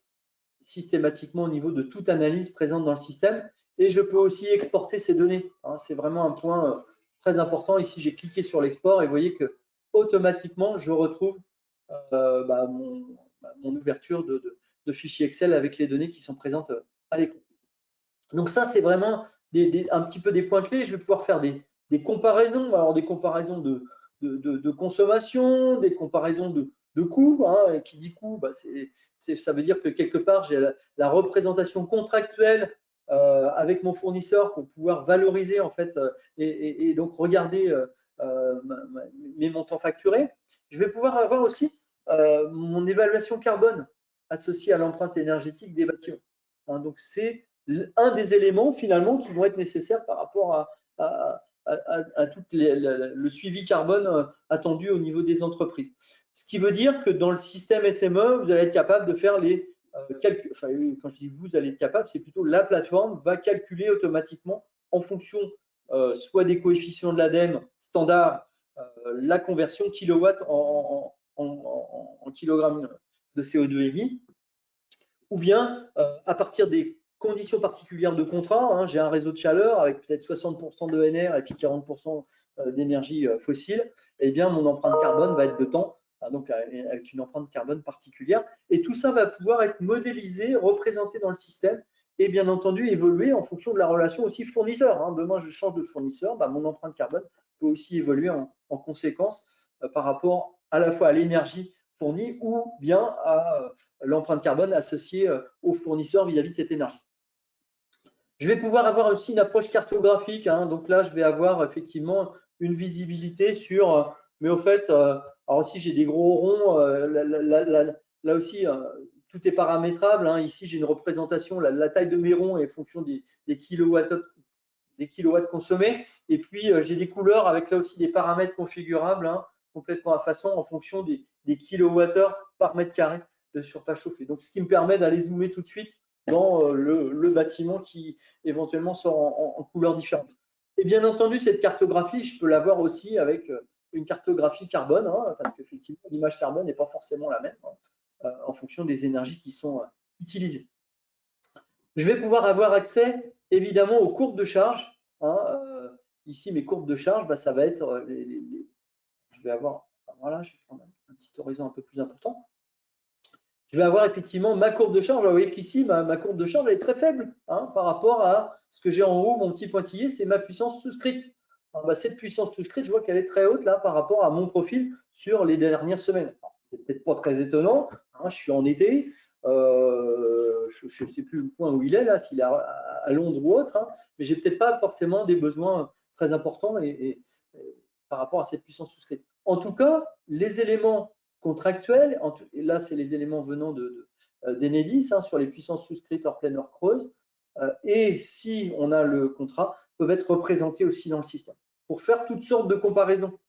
systématiquement au niveau de toute analyse présente dans le système. Et je peux aussi exporter ces données. C'est vraiment un point très important. Ici, j'ai cliqué sur l'export et vous voyez que automatiquement, je retrouve mon ouverture de fichier Excel avec les données qui sont présentes à l'écran. Donc ça, c'est vraiment un petit peu des points clés. Je vais pouvoir faire des comparaisons, alors des comparaisons de consommation, des comparaisons de coûts. Qui dit coût, ça veut dire que quelque part, j'ai la représentation contractuelle avec mon fournisseur pour pouvoir valoriser en fait et donc regarder mes montants facturés. Je vais pouvoir avoir aussi mon évaluation carbone associée à l'empreinte énergétique des bâtiments. Donc c'est un des éléments finalement qui vont être nécessaires par rapport à tout le suivi carbone attendu au niveau des entreprises. Ce qui veut dire que dans le système SME, vous allez être capable de faire les calculs. Enfin, quand je dis vous allez être capable, c'est plutôt la plateforme va calculer automatiquement en fonction soit des coefficients de l'ADEME standard, la conversion kilowatt en kilogrammes de CO2 émis, ou bien à partir des conditions particulières de contrat, j'ai un réseau de chaleur avec peut-être 60% d'ENR et puis 40% d'énergie fossile, eh bien mon empreinte carbone va être de temps, donc avec une empreinte carbone particulière. Et tout ça va pouvoir être modélisé, représenté dans le système et bien entendu évoluer en fonction de la relation aussi fournisseur. Demain, je change de fournisseur, mon empreinte carbone peut aussi évoluer en conséquence par rapport à la fois à l'énergie fournie ou bien à l'empreinte carbone associée aux fournisseurs vis-à-vis de cette énergie. Je vais pouvoir avoir aussi une approche cartographique. Donc là, je vais avoir effectivement une visibilité sur, mais au fait, alors aussi j'ai des gros ronds, là aussi, tout est paramétrable. Ici, j'ai une représentation, la taille de mes ronds est en fonction des kilowatts consommés. Et puis, j'ai des couleurs avec là aussi des paramètres configurables complètement à façon en fonction des kilowattheures par mètre carré de surface chauffée. Donc, ce qui me permet d'aller zoomer tout de suite dans le bâtiment qui éventuellement sort en couleurs différentes. Et bien entendu, cette cartographie, je peux l'avoir aussi avec une cartographie carbone, parce qu'effectivement, l'image carbone n'est pas forcément la même en fonction des énergies qui sont utilisées. Je vais pouvoir avoir accès évidemment aux courbes de charge. Ici, mes courbes de charge, ça va être je vais avoir, voilà, je vais prendre un petit horizon un peu plus important. Je vais avoir effectivement ma courbe de charge. Vous voyez qu'ici, ma courbe de charge elle est très faible par rapport à ce que j'ai en haut, mon petit pointillé, c'est ma puissance souscrite. cette puissance souscrite, je vois qu'elle est très haute là par rapport à mon profil sur les dernières semaines. C'est peut-être pas très étonnant, je suis en été, je ne sais plus le point où il est là, s'il est à Londres ou autre, mais j'ai peut-être pas forcément des besoins très importants et par rapport à cette puissance souscrite. En tout cas, les éléments contractuels, et là c'est les éléments venant d'Enedis sur les puissances souscrites hors pleine, hors creuse, et si on a le contrat, peuvent être représentés aussi dans le système pour faire toutes sortes de comparaisons.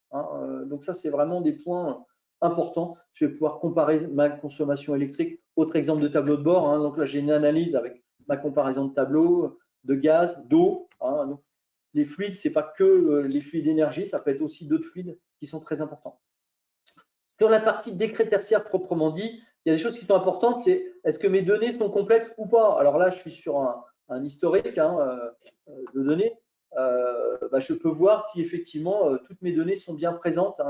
Donc ça, c'est vraiment des points importants. Je vais pouvoir comparer ma consommation électrique. Autre exemple de tableau de bord. Donc là, j'ai une analyse avec ma comparaison de tableau, de gaz, d'eau. Donc, les fluides, ce n'est pas que les fluides d'énergie, ça peut être aussi d'autres fluides qui sont très importants. Sur la partie décret tertiaire proprement dit, il y a des choses qui sont importantes, c'est est-ce que mes données sont complètes ou pas? Alors là, je suis sur un historique de données. Je peux voir si effectivement toutes mes données sont bien présentes,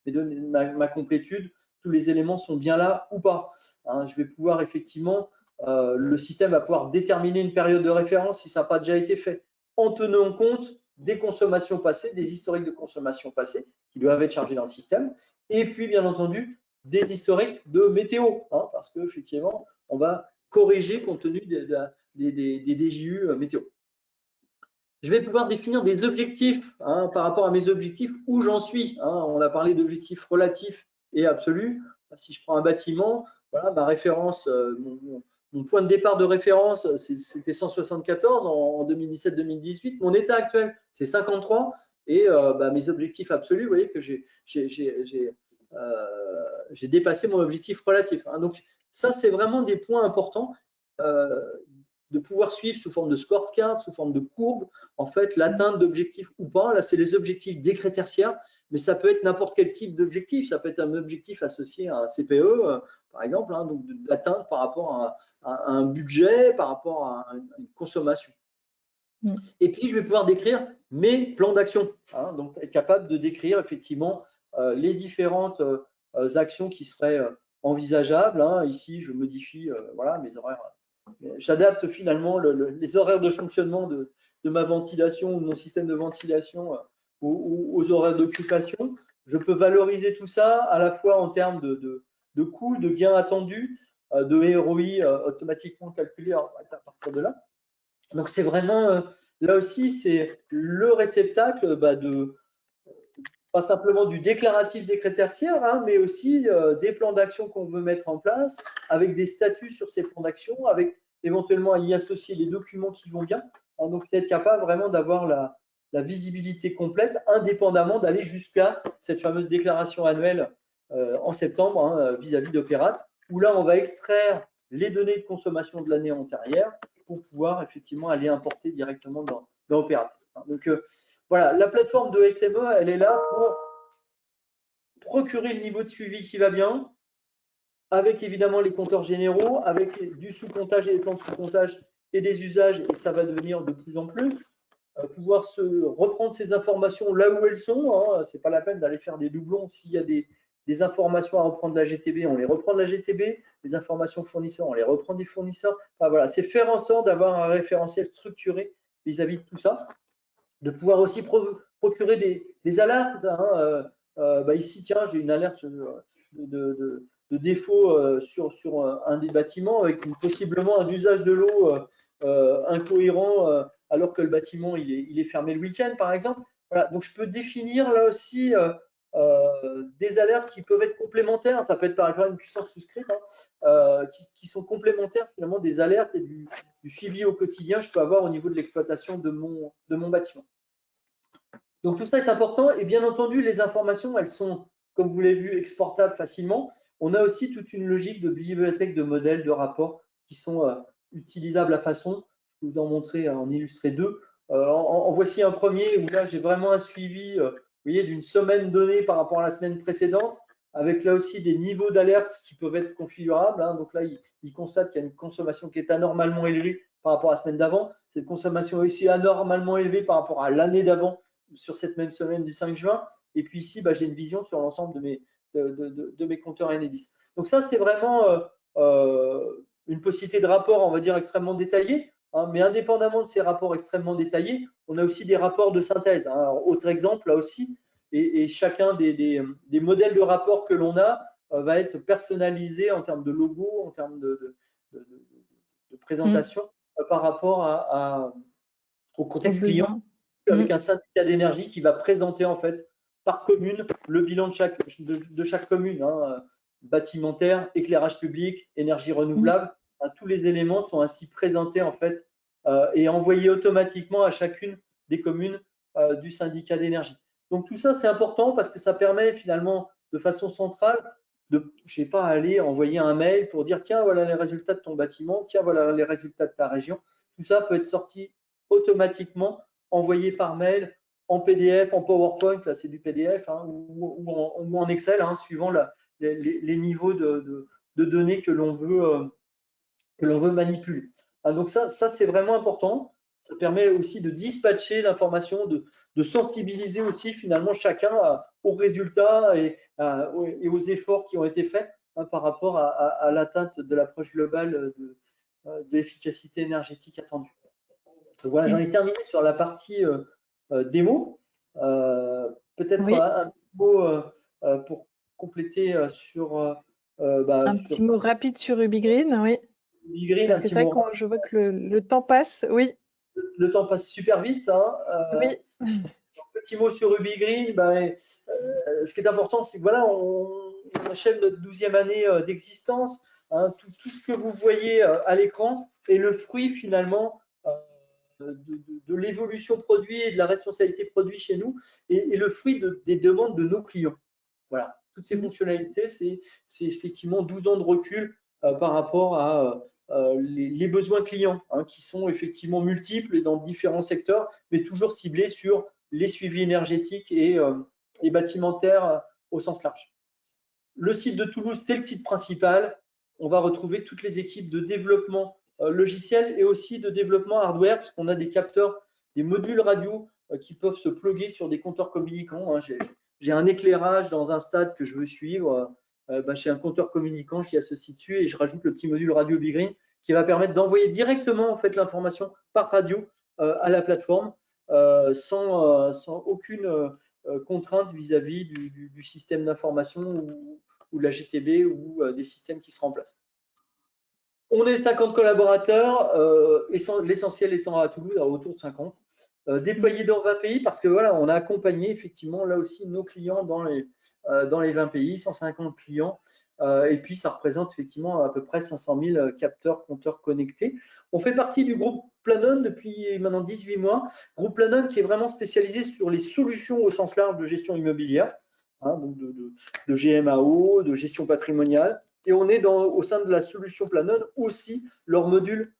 ma complétude, tous les éléments sont bien là ou pas. Je vais pouvoir effectivement, le système va pouvoir déterminer une période de référence si ça n'a pas déjà été fait, en tenant compte des consommations passées, des historiques de consommation passées qui doivent être chargés dans le système, et puis bien entendu des historiques de météo, parce qu'effectivement, on va corriger compte tenu des DJU météo. Je vais pouvoir définir des objectifs par rapport à mes objectifs, où j'en suis. On a parlé d'objectifs relatifs et absolus. Si je prends un bâtiment, voilà, ma référence, mon point de départ de référence, c'était 174 en 2017-2018. Mon état actuel, c'est 53. Et mes objectifs absolus, vous voyez que j'ai dépassé mon objectif relatif. Donc, ça, c'est vraiment des points importants de pouvoir suivre sous forme de scorecard, sous forme de courbe, en fait, l'atteinte d'objectifs ou pas. Là, c'est les objectifs décret tertiaire, mais ça peut être n'importe quel type d'objectif. Ça peut être un objectif associé à un CPE, par exemple, donc d'atteinte par rapport à un budget, par rapport à une consommation. Et puis, je vais pouvoir décrire mes plans d'action. Donc, être capable de décrire effectivement les différentes actions qui seraient envisageables. Ici, je modifie voilà, mes horaires. J'adapte finalement les horaires de fonctionnement de ma ventilation ou de mon système de ventilation aux horaires d'occupation. Je peux valoriser tout ça à la fois en termes de coûts, de gains attendus, de ROI automatiquement calculé à partir de là. Donc, c'est vraiment, là aussi, c'est le réceptacle pas simplement du déclaratif décret tertiaire, mais aussi des plans d'action qu'on veut mettre en place, avec des statuts sur ces plans d'action, avec éventuellement à y associer les documents qui vont bien. Donc, c'est être capable vraiment d'avoir la visibilité complète, indépendamment d'aller jusqu'à cette fameuse déclaration annuelle en septembre vis-à-vis d'Opérate, où là, on va extraire les données de consommation de l'année antérieure pour pouvoir effectivement aller importer directement dans Opérate. Donc, voilà, la plateforme de SME, elle est là pour procurer le niveau de suivi qui va bien, avec évidemment les compteurs généraux, avec du sous-comptage et des plans de sous-comptage et des usages, et ça va devenir de plus en plus. Pouvoir se reprendre ces informations là où elles sont, ce n'est pas la peine d'aller faire des doublons. S'il y a des informations à reprendre de la GTB, on les reprend de la GTB, les informations fournisseurs, on les reprend des fournisseurs. Enfin, voilà, c'est faire en sorte d'avoir un référentiel structuré vis-à-vis de tout ça, de pouvoir aussi procurer des alertes. Ici, tiens, j'ai une alerte de défaut sur un des bâtiments avec possiblement un usage de l'eau incohérent alors que le bâtiment il est fermé le week-end, par exemple. Voilà, donc je peux définir là aussi des alertes qui peuvent être complémentaires. Ça peut être par exemple une puissance souscrite qui sont complémentaires finalement des alertes et du suivi au quotidien que je peux avoir au niveau de l'exploitation de mon bâtiment. Donc tout ça est important et bien entendu les informations elles sont, comme vous l'avez vu, exportables facilement. On a aussi toute une logique de bibliothèque de modèles, de rapports qui sont utilisables à façon. Je vais vous en montrer, en illustrer deux. En voici un premier où là j'ai vraiment un suivi vous voyez, d'une semaine donnée par rapport à la semaine précédente, avec là aussi des niveaux d'alerte qui peuvent être configurables. Donc là, il constate qu'il y a une consommation qui est anormalement élevée par rapport à la semaine d'avant. Cette consommation est aussi anormalement élevée par rapport à l'année d'avant sur cette même semaine du 5 juin. Et puis ici, j'ai une vision sur l'ensemble de mes compteurs Enedis. Donc ça, c'est vraiment une possibilité de rapport, on va dire, extrêmement détaillée. hein, mais indépendamment de ces rapports extrêmement détaillés, on a aussi des rapports de synthèse, hein. Alors, autre exemple, là aussi, et chacun des modèles de rapports que l'on a va être personnalisé en termes de logo, en termes de présentation par rapport au contexte client, avec un syndicat d'énergie qui va présenter en fait par commune le bilan de chaque commune, hein, bâtimentaire, éclairage public, énergie renouvelable. Tous les éléments sont ainsi présentés en fait et envoyés automatiquement à chacune des communes du syndicat d'énergie. Donc tout ça c'est important parce que ça permet finalement de façon centrale de, je sais pas, aller envoyer un mail pour dire tiens voilà les résultats de ton bâtiment, tiens voilà les résultats de ta région. Tout ça peut être sorti automatiquement, envoyé par mail, en PDF, en PowerPoint, là c'est du PDF, hein, ou en Excel, hein, suivant les niveaux de données que l'on veut manipuler. Ah, donc ça c'est vraiment important. Ça permet aussi de dispatcher l'information, de sensibiliser aussi finalement chacun aux résultats et aux efforts qui ont été faits, hein, par rapport à l'atteinte de l'approche globale de l'efficacité énergétique attendue. Donc voilà, j'en ai terminé sur la partie démo. Peut-être un petit mot pour compléter sur… un petit mot rapide sur UbiGreen, oui. UbiGreen, parce que c'est vrai que je vois que le temps passe, oui. Le temps passe super vite, hein. Oui. Un petit mot sur UbiGreen, ce qui est important, c'est que voilà, on achève notre 12e année d'existence. Hein, tout ce que vous voyez à l'écran est le fruit finalement de l'évolution produit et de la responsabilité produit chez nous et le fruit des demandes de nos clients. Voilà, toutes ces fonctionnalités, c'est effectivement 12 ans de recul par rapport à les besoins clients, hein, qui sont effectivement multiples et dans différents secteurs, mais toujours ciblés sur les suivis énergétiques et bâtimentaires au sens large. Le site de Toulouse, c'est le site principal. On va retrouver toutes les équipes de développement logiciel et aussi de développement hardware, puisqu'on a des capteurs, des modules radio qui peuvent se plugger sur des compteurs communicants, hein. J'ai un éclairage dans un stade que je veux suivre, j'ai un compteur communicant qui associe dessus et je rajoute le petit module radio UbiGreen qui va permettre d'envoyer directement en fait l'information par radio à la plateforme sans aucune contrainte vis-à-vis du système d'information ou de la GTB ou des systèmes qui se remplacent. On est 50 collaborateurs, l'essentiel étant à Toulouse, autour de 50, déployés dans 20 pays parce que voilà, on a accompagné effectivement là aussi nos clients dans les 20 pays, 150 clients, et puis ça représente effectivement à peu près 500 000 capteurs, compteurs connectés. On fait partie du groupe Planon depuis maintenant 18 mois, groupe Planon qui est vraiment spécialisé sur les solutions au sens large de gestion immobilière, hein, donc de GMAO, de gestion patrimoniale. Et on est au sein de la solution Planon aussi leur module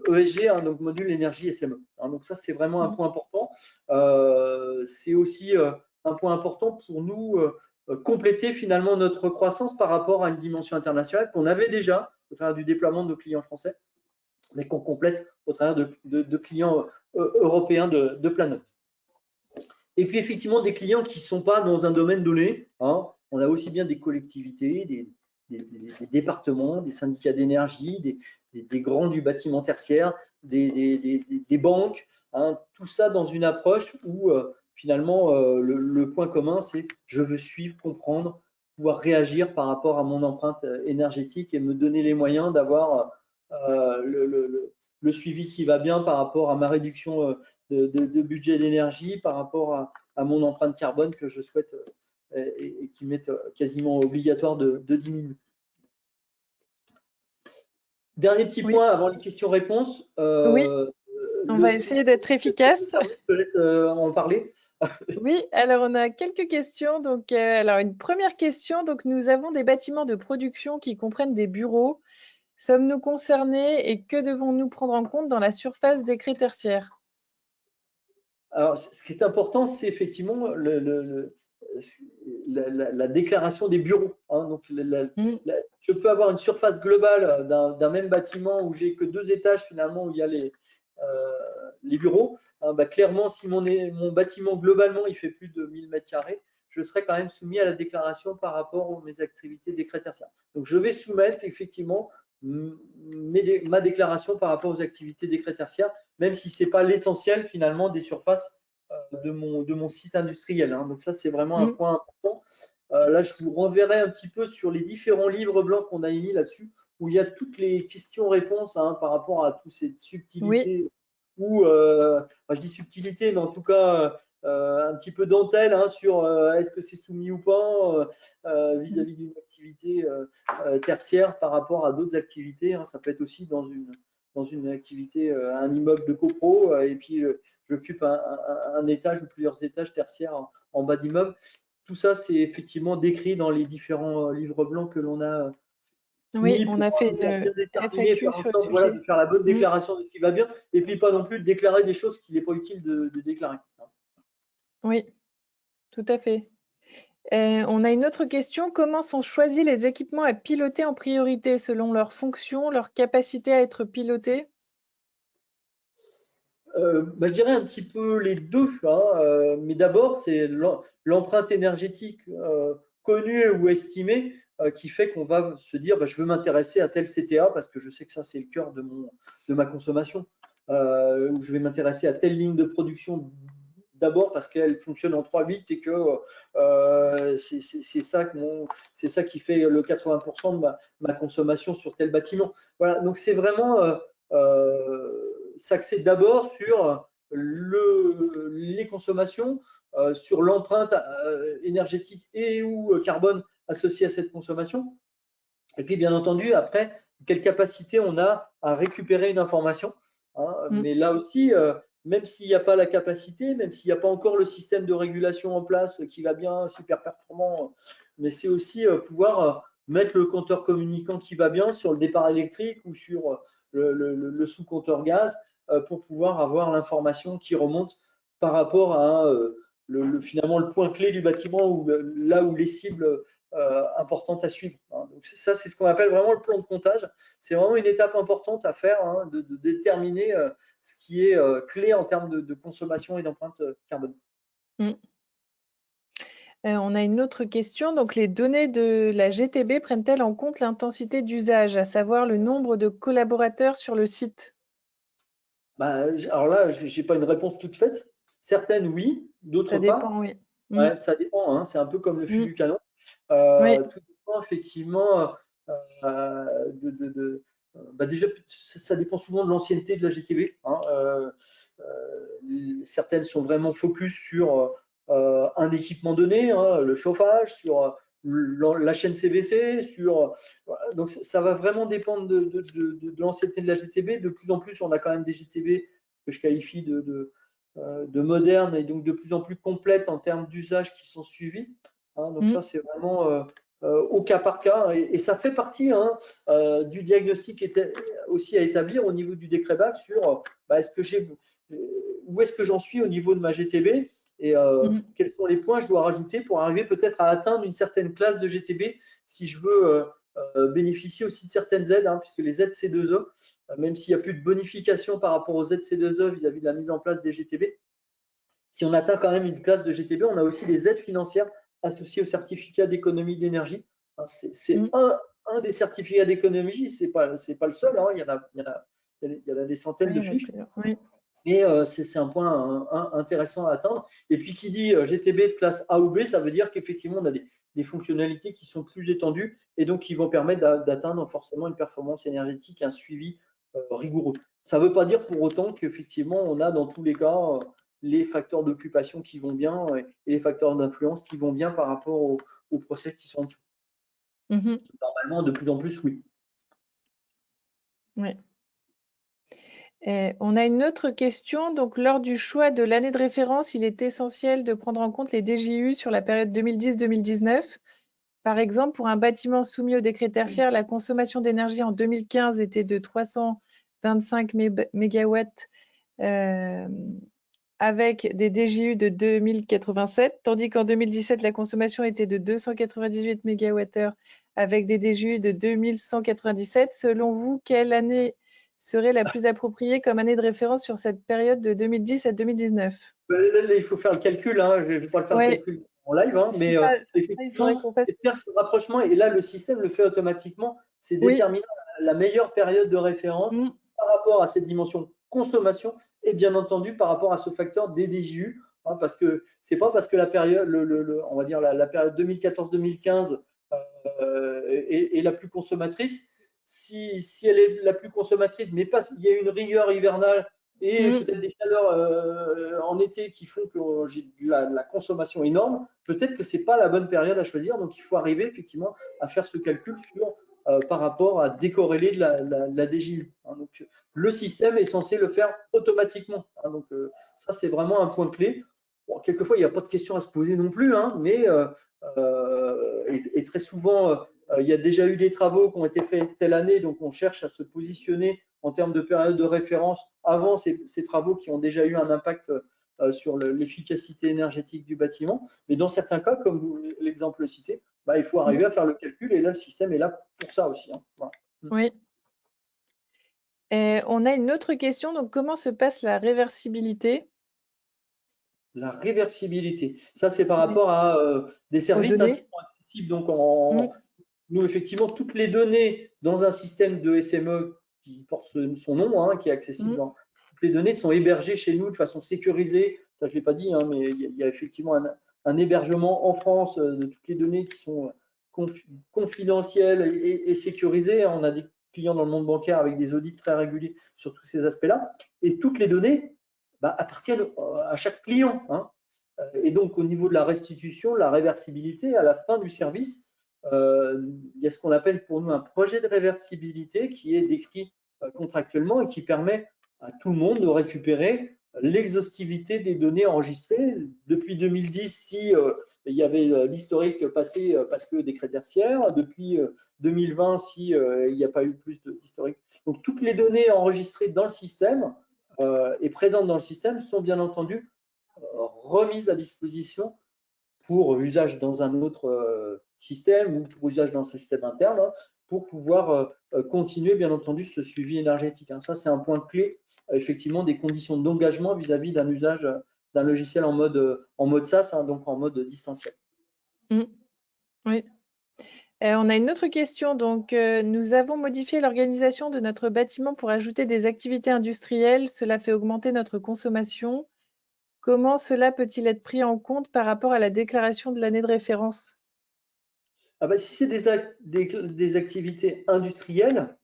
ESG, hein, donc module énergie SME. Hein, donc ça, c'est vraiment un point important. C'est aussi un point important pour nous compléter finalement notre croissance par rapport à une dimension internationale qu'on avait déjà au travers du déploiement de nos clients français, mais qu'on complète au travers de clients européens de Planon. Et puis effectivement, des clients qui ne sont pas dans un domaine donné, hein. On a aussi bien des collectivités, des départements, des syndicats d'énergie, des grands du bâtiment tertiaire, des banques, hein, tout ça dans une approche où finalement le point commun, c'est je veux suivre, comprendre, pouvoir réagir par rapport à mon empreinte énergétique et me donner les moyens d'avoir le suivi qui va bien par rapport à ma réduction de budget d'énergie, par rapport à mon empreinte carbone que je souhaite et qui m'est quasiment obligatoire de diminuer. Dernier petit point avant les questions-réponses. Oui, on va essayer d'être efficace. Je te laisse en parler. Oui, alors on a quelques questions. Donc, alors une première question. Donc, nous avons des bâtiments de production qui comprennent des bureaux. Sommes-nous concernés et que devons-nous prendre en compte dans la surface décret tertiaire? Alors, ce qui est important, c'est effectivement la déclaration des bureaux, hein. Donc, je peux avoir une surface globale d'un même bâtiment où j'ai que 2 étages finalement où il y a les bureaux. Hein, clairement, si mon bâtiment globalement il fait plus de 1000 m², je serai quand même soumis à la déclaration par rapport à mes activités décret tertiaire. Donc, je vais soumettre effectivement ma déclaration par rapport aux activités décret tertiaires, même si ce n'est pas l'essentiel finalement des surfaces de mon site industriel. Hein. Donc ça, c'est vraiment un point important. Là, je vous renverrai un petit peu sur les différents livres blancs qu'on a émis là-dessus, où il y a toutes les questions-réponses hein, par rapport à toutes ces subtilités, ou je dis subtilité, mais en tout cas un petit peu dentelle hein, sur est-ce que c'est soumis ou pas vis-à-vis d'une activité tertiaire par rapport à d'autres activités. Hein. Ça peut être aussi dans une activité, un immeuble de copro, et puis j'occupe un étage ou plusieurs étages tertiaires en bas d'immeuble. Tout ça, c'est effectivement décrit dans les différents livres blancs que l'on a oui, on a fait bien une déterminer, FAQ faire en sur le sorte voilà, sujet. de faire la bonne déclaration de ce qui va bien, et puis pas non plus de déclarer des choses qu'il n'est pas utile de déclarer. Oui, tout à fait. On a une autre question. Comment sont choisis les équipements à piloter en priorité selon leur fonction, leur capacité à être pilotés? Je dirais un petit peu les deux, hein, mais d'abord, c'est l'empreinte énergétique connue ou estimée qui fait qu'on va se dire je veux m'intéresser à tel CTA parce que je sais que ça, c'est le cœur de ma consommation. Ou je vais m'intéresser à telle ligne de production d'abord parce qu'elle fonctionne en 3-8 et que c'est ça qui fait le 80% de ma consommation sur tel bâtiment. Voilà, donc c'est vraiment s'axer d'abord sur les consommations, sur l'empreinte énergétique et ou carbone associée à cette consommation. Et puis, bien entendu, après, quelle capacité on a à récupérer une information. Hein. Mais là aussi, même s'il n'y a pas la capacité, même s'il n'y a pas encore le système de régulation en place qui va bien, super performant, mais c'est aussi pouvoir mettre le compteur communicant qui va bien sur le départ électrique ou sur le sous-compteur gaz pour pouvoir avoir l'information qui remonte par rapport à finalement le point clé du bâtiment ou là où les cibles importantes à suivre. Hein. Donc ça, c'est ce qu'on appelle vraiment le plan de comptage. C'est vraiment une étape importante à faire hein, de déterminer ce qui est clé en termes de consommation et d'empreinte carbone. On a une autre question. Donc, les données de la GTB prennent-elles en compte l'intensité d'usage, à savoir le nombre de collaborateurs sur le site? Alors là, je n'ai pas une réponse toute faite. Certaines, oui, d'autres Ça pas. dépend, oui. Ouais, ça dépend. Hein. C'est un peu comme le fil du canon. Oui. Tout dépend effectivement déjà, ça dépend souvent de l'ancienneté de la GTB. Hein. Certaines sont vraiment focus sur un équipement donné, hein, le chauffage, sur la chaîne CVC, voilà. Donc ça va vraiment dépendre de l'ancienneté de la GTB. De plus en plus, on a quand même des GTB que je qualifie de modernes et donc de plus en plus complètes en termes d'usage qui sont suivis. Hein. Donc ça, c'est vraiment au cas par cas et ça fait partie hein, du diagnostic aussi à établir au niveau du décret BAC sur où est-ce que j'en suis au niveau de ma GTB et quels sont les points que je dois rajouter pour arriver peut-être à atteindre une certaine classe de GTB si je veux bénéficier aussi de certaines aides, hein, puisque les aides C2E, même s'il n'y a plus de bonification par rapport aux aides C2E vis-à-vis de la mise en place des GTB, si on atteint quand même une classe de GTB, on a aussi des aides financières associées au certificat d'économie d'énergie. C'est un des certificats d'économie, c'est pas le seul, hein, il y en a des centaines de fiches. Oui. Mais c'est un point intéressant à atteindre. Et puis, qui dit GTB de classe A ou B, ça veut dire qu'effectivement, on a des fonctionnalités qui sont plus étendues et donc qui vont permettre d'atteindre forcément une performance énergétique, un suivi rigoureux. Ça ne veut pas dire pour autant qu'effectivement, on a dans tous les cas les facteurs d'occupation qui vont bien et les facteurs d'influence qui vont bien par rapport aux process qui sont en dessous. Normalement, de plus en plus, oui. Oui. On a une autre question. Donc, lors du choix de l'année de référence, il est essentiel de prendre en compte les DJU sur la période 2010-2019. Par exemple, pour un bâtiment soumis au décret tertiaire, la consommation d'énergie en 2015 était de 325 MW avec des DJU de 2087, tandis qu'en 2017, la consommation était de 298 MWh avec des DJU de 2197. Selon vous, quelle année serait la plus appropriée comme année de référence sur cette période de 2010 à 2019? Là, il faut faire le calcul, hein. Je ne vais pas le faire le calcul en live, hein, mais il faudrait qu'on fasse. faire ce rapprochement, et là, le système le fait automatiquement, c'est déterminant la meilleure période de référence par rapport à cette dimension consommation et bien entendu par rapport à ce facteur des DJU, hein, parce que c'est pas parce que la période, on va dire la période 2014-2015 est la plus consommatrice. Si elle est la plus consommatrice, mais pas, il y a une rigueur hivernale et peut-être des chaleurs en été qui font que j'ai la consommation énorme, peut-être que c'est pas la bonne période à choisir. Donc il faut arriver effectivement à faire ce calcul par rapport à décorréler de la DGU. Hein. Donc le système est censé le faire automatiquement. Hein. Donc ça c'est vraiment un point clé. Bon, quelquefois il n'y a pas de question à se poser non plus, hein, mais et très souvent il y a déjà eu des travaux qui ont été faits telle année, donc on cherche à se positionner en termes de période de référence avant ces travaux qui ont déjà eu un impact sur l'efficacité énergétique du bâtiment. Mais dans certains cas, comme l'exemple le cité, bah, il faut arriver à faire le calcul et là, le système est là pour ça aussi. Hein. Voilà. Oui. Et on a une autre question, donc comment se passe la réversibilité? La réversibilité, ça c'est par rapport à des services qui sont accessibles. Donc, nous, effectivement, toutes les données dans un système de SME qui porte son nom, hein, qui est accessible, toutes les données sont hébergées chez nous de façon sécurisée. Ça, je ne l'ai pas dit, hein, mais il y a effectivement un hébergement en France de toutes les données qui sont confidentielles et sécurisées. On a des clients dans le monde bancaire avec des audits très réguliers sur tous ces aspects-là. Et toutes les données appartiennent à chaque client. Hein. Et donc, au niveau de la restitution, la réversibilité, à la fin du service, il y a ce qu'on appelle pour nous un projet de réversibilité qui est décrit contractuellement et qui permet à tout le monde de récupérer l'exhaustivité des données enregistrées. Depuis 2010, si il y avait l'historique passé parce que décret tertiaire, depuis 2020, si il n'y a pas eu plus d'historique. Donc, toutes les données enregistrées dans le système et présentes dans le système sont bien entendu remises à disposition pour usage dans un autre système ou pour usage dans un système interne, hein, pour pouvoir continuer, bien entendu, ce suivi énergétique. Hein. Ça, c'est un point clé, effectivement, des conditions d'engagement vis-à-vis d'un usage d'un logiciel en mode SaaS, hein, donc en mode distanciel. Oui. On a une autre question. Donc, nous avons modifié l'organisation de notre bâtiment pour ajouter des activités industrielles. Cela fait augmenter notre consommation. Comment cela peut-il être pris en compte par rapport à la déclaration de l'année de référence? Si c'est des activités industrielles,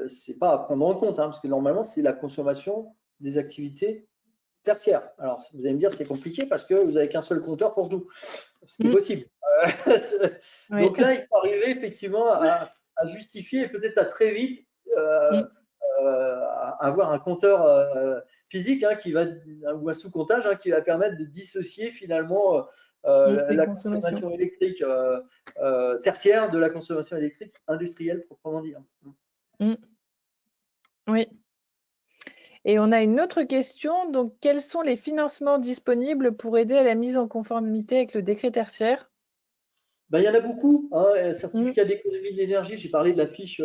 c'est pas à prendre en compte, hein, parce que normalement, c'est la consommation des activités tertiaires. Alors, vous allez me dire, c'est compliqué parce que vous n'avez qu'un seul compteur pour tout. C'est possible. Donc là, il faut arriver effectivement à justifier et peut-être à très vite avoir un compteur physique hein, ou un sous-comptage hein, qui va permettre de dissocier finalement la consommation électrique tertiaire de la consommation électrique industrielle proprement dit. Hein. Oui. Et on a une autre question. Donc, quels sont les financements disponibles pour aider à la mise en conformité avec le décret tertiaire? Il y en a beaucoup. Hein, certificat d'économie de l'énergie, j'ai parlé de la fiche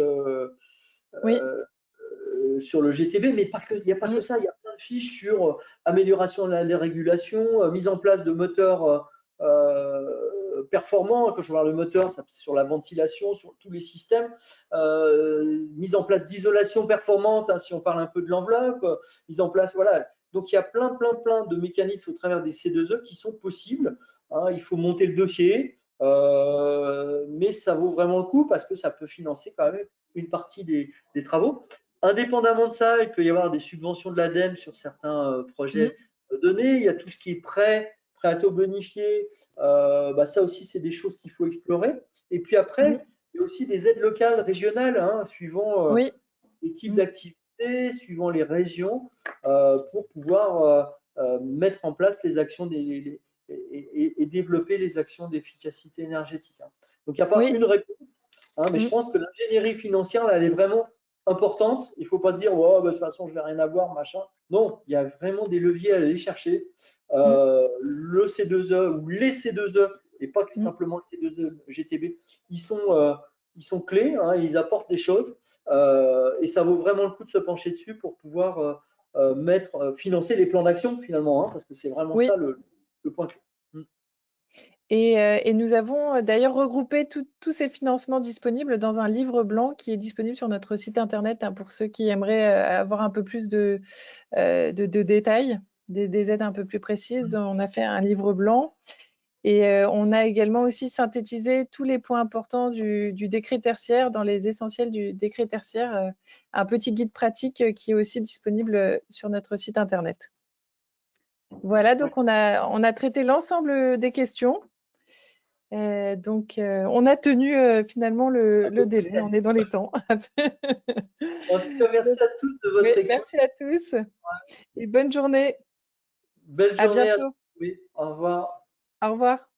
sur le GTB, mais il n'y a pas que ça. Il y a plein de fiches sur amélioration de la régulation, mise en place de moteurs performants. Quand je parle de moteur, c'est sur la ventilation, sur tous les systèmes. Mise en place d'isolation performante, hein, si on parle un peu de l'enveloppe. Mise en place, voilà. Donc, il y a plein de mécanismes au travers des C2E qui sont possibles. Hein, il faut monter le dossier, mais ça vaut vraiment le coup parce que ça peut financer quand même une partie des travaux. Indépendamment de ça, il peut y avoir des subventions de l'ADEME sur certains projets donnés. Il y a tout ce qui est prêt à taux bonifié. Ça aussi, c'est des choses qu'il faut explorer. Et puis après, il y a aussi des aides locales, régionales, hein, suivant les types d'activités, suivant les régions, pour pouvoir mettre en place les actions et développer les actions d'efficacité énergétique. Hein. Donc, il n'y a pas une réponse, hein, mais je pense que l'ingénierie financière, là, elle est vraiment importante. Il ne faut pas dire oh, de toute façon je vais rien avoir, machin. Non, il y a vraiment des leviers à aller chercher. Le C2E ou les C2E, et pas que simplement le C2E GTB, ils sont clés, hein, ils apportent des choses et ça vaut vraiment le coup de se pencher dessus pour pouvoir financer les plans d'action finalement, hein, parce que c'est vraiment ça le point clé. Et nous avons d'ailleurs regroupé tous ces financements disponibles dans un livre blanc qui est disponible sur notre site internet, hein, pour ceux qui aimeraient avoir un peu plus de détails, des aides un peu plus précises. On a fait un livre blanc et on a également aussi synthétisé tous les points importants du décret tertiaire dans les essentiels du décret tertiaire, un petit guide pratique qui est aussi disponible sur notre site internet. Voilà, donc on a traité l'ensemble des questions. On a tenu finalement le délai, on est dans les temps. En tout cas, merci à tous de Oui, votre écoute. merci à tous et bonne journée. Belle À journée à tous. bientôt. Oui, au revoir. Au revoir.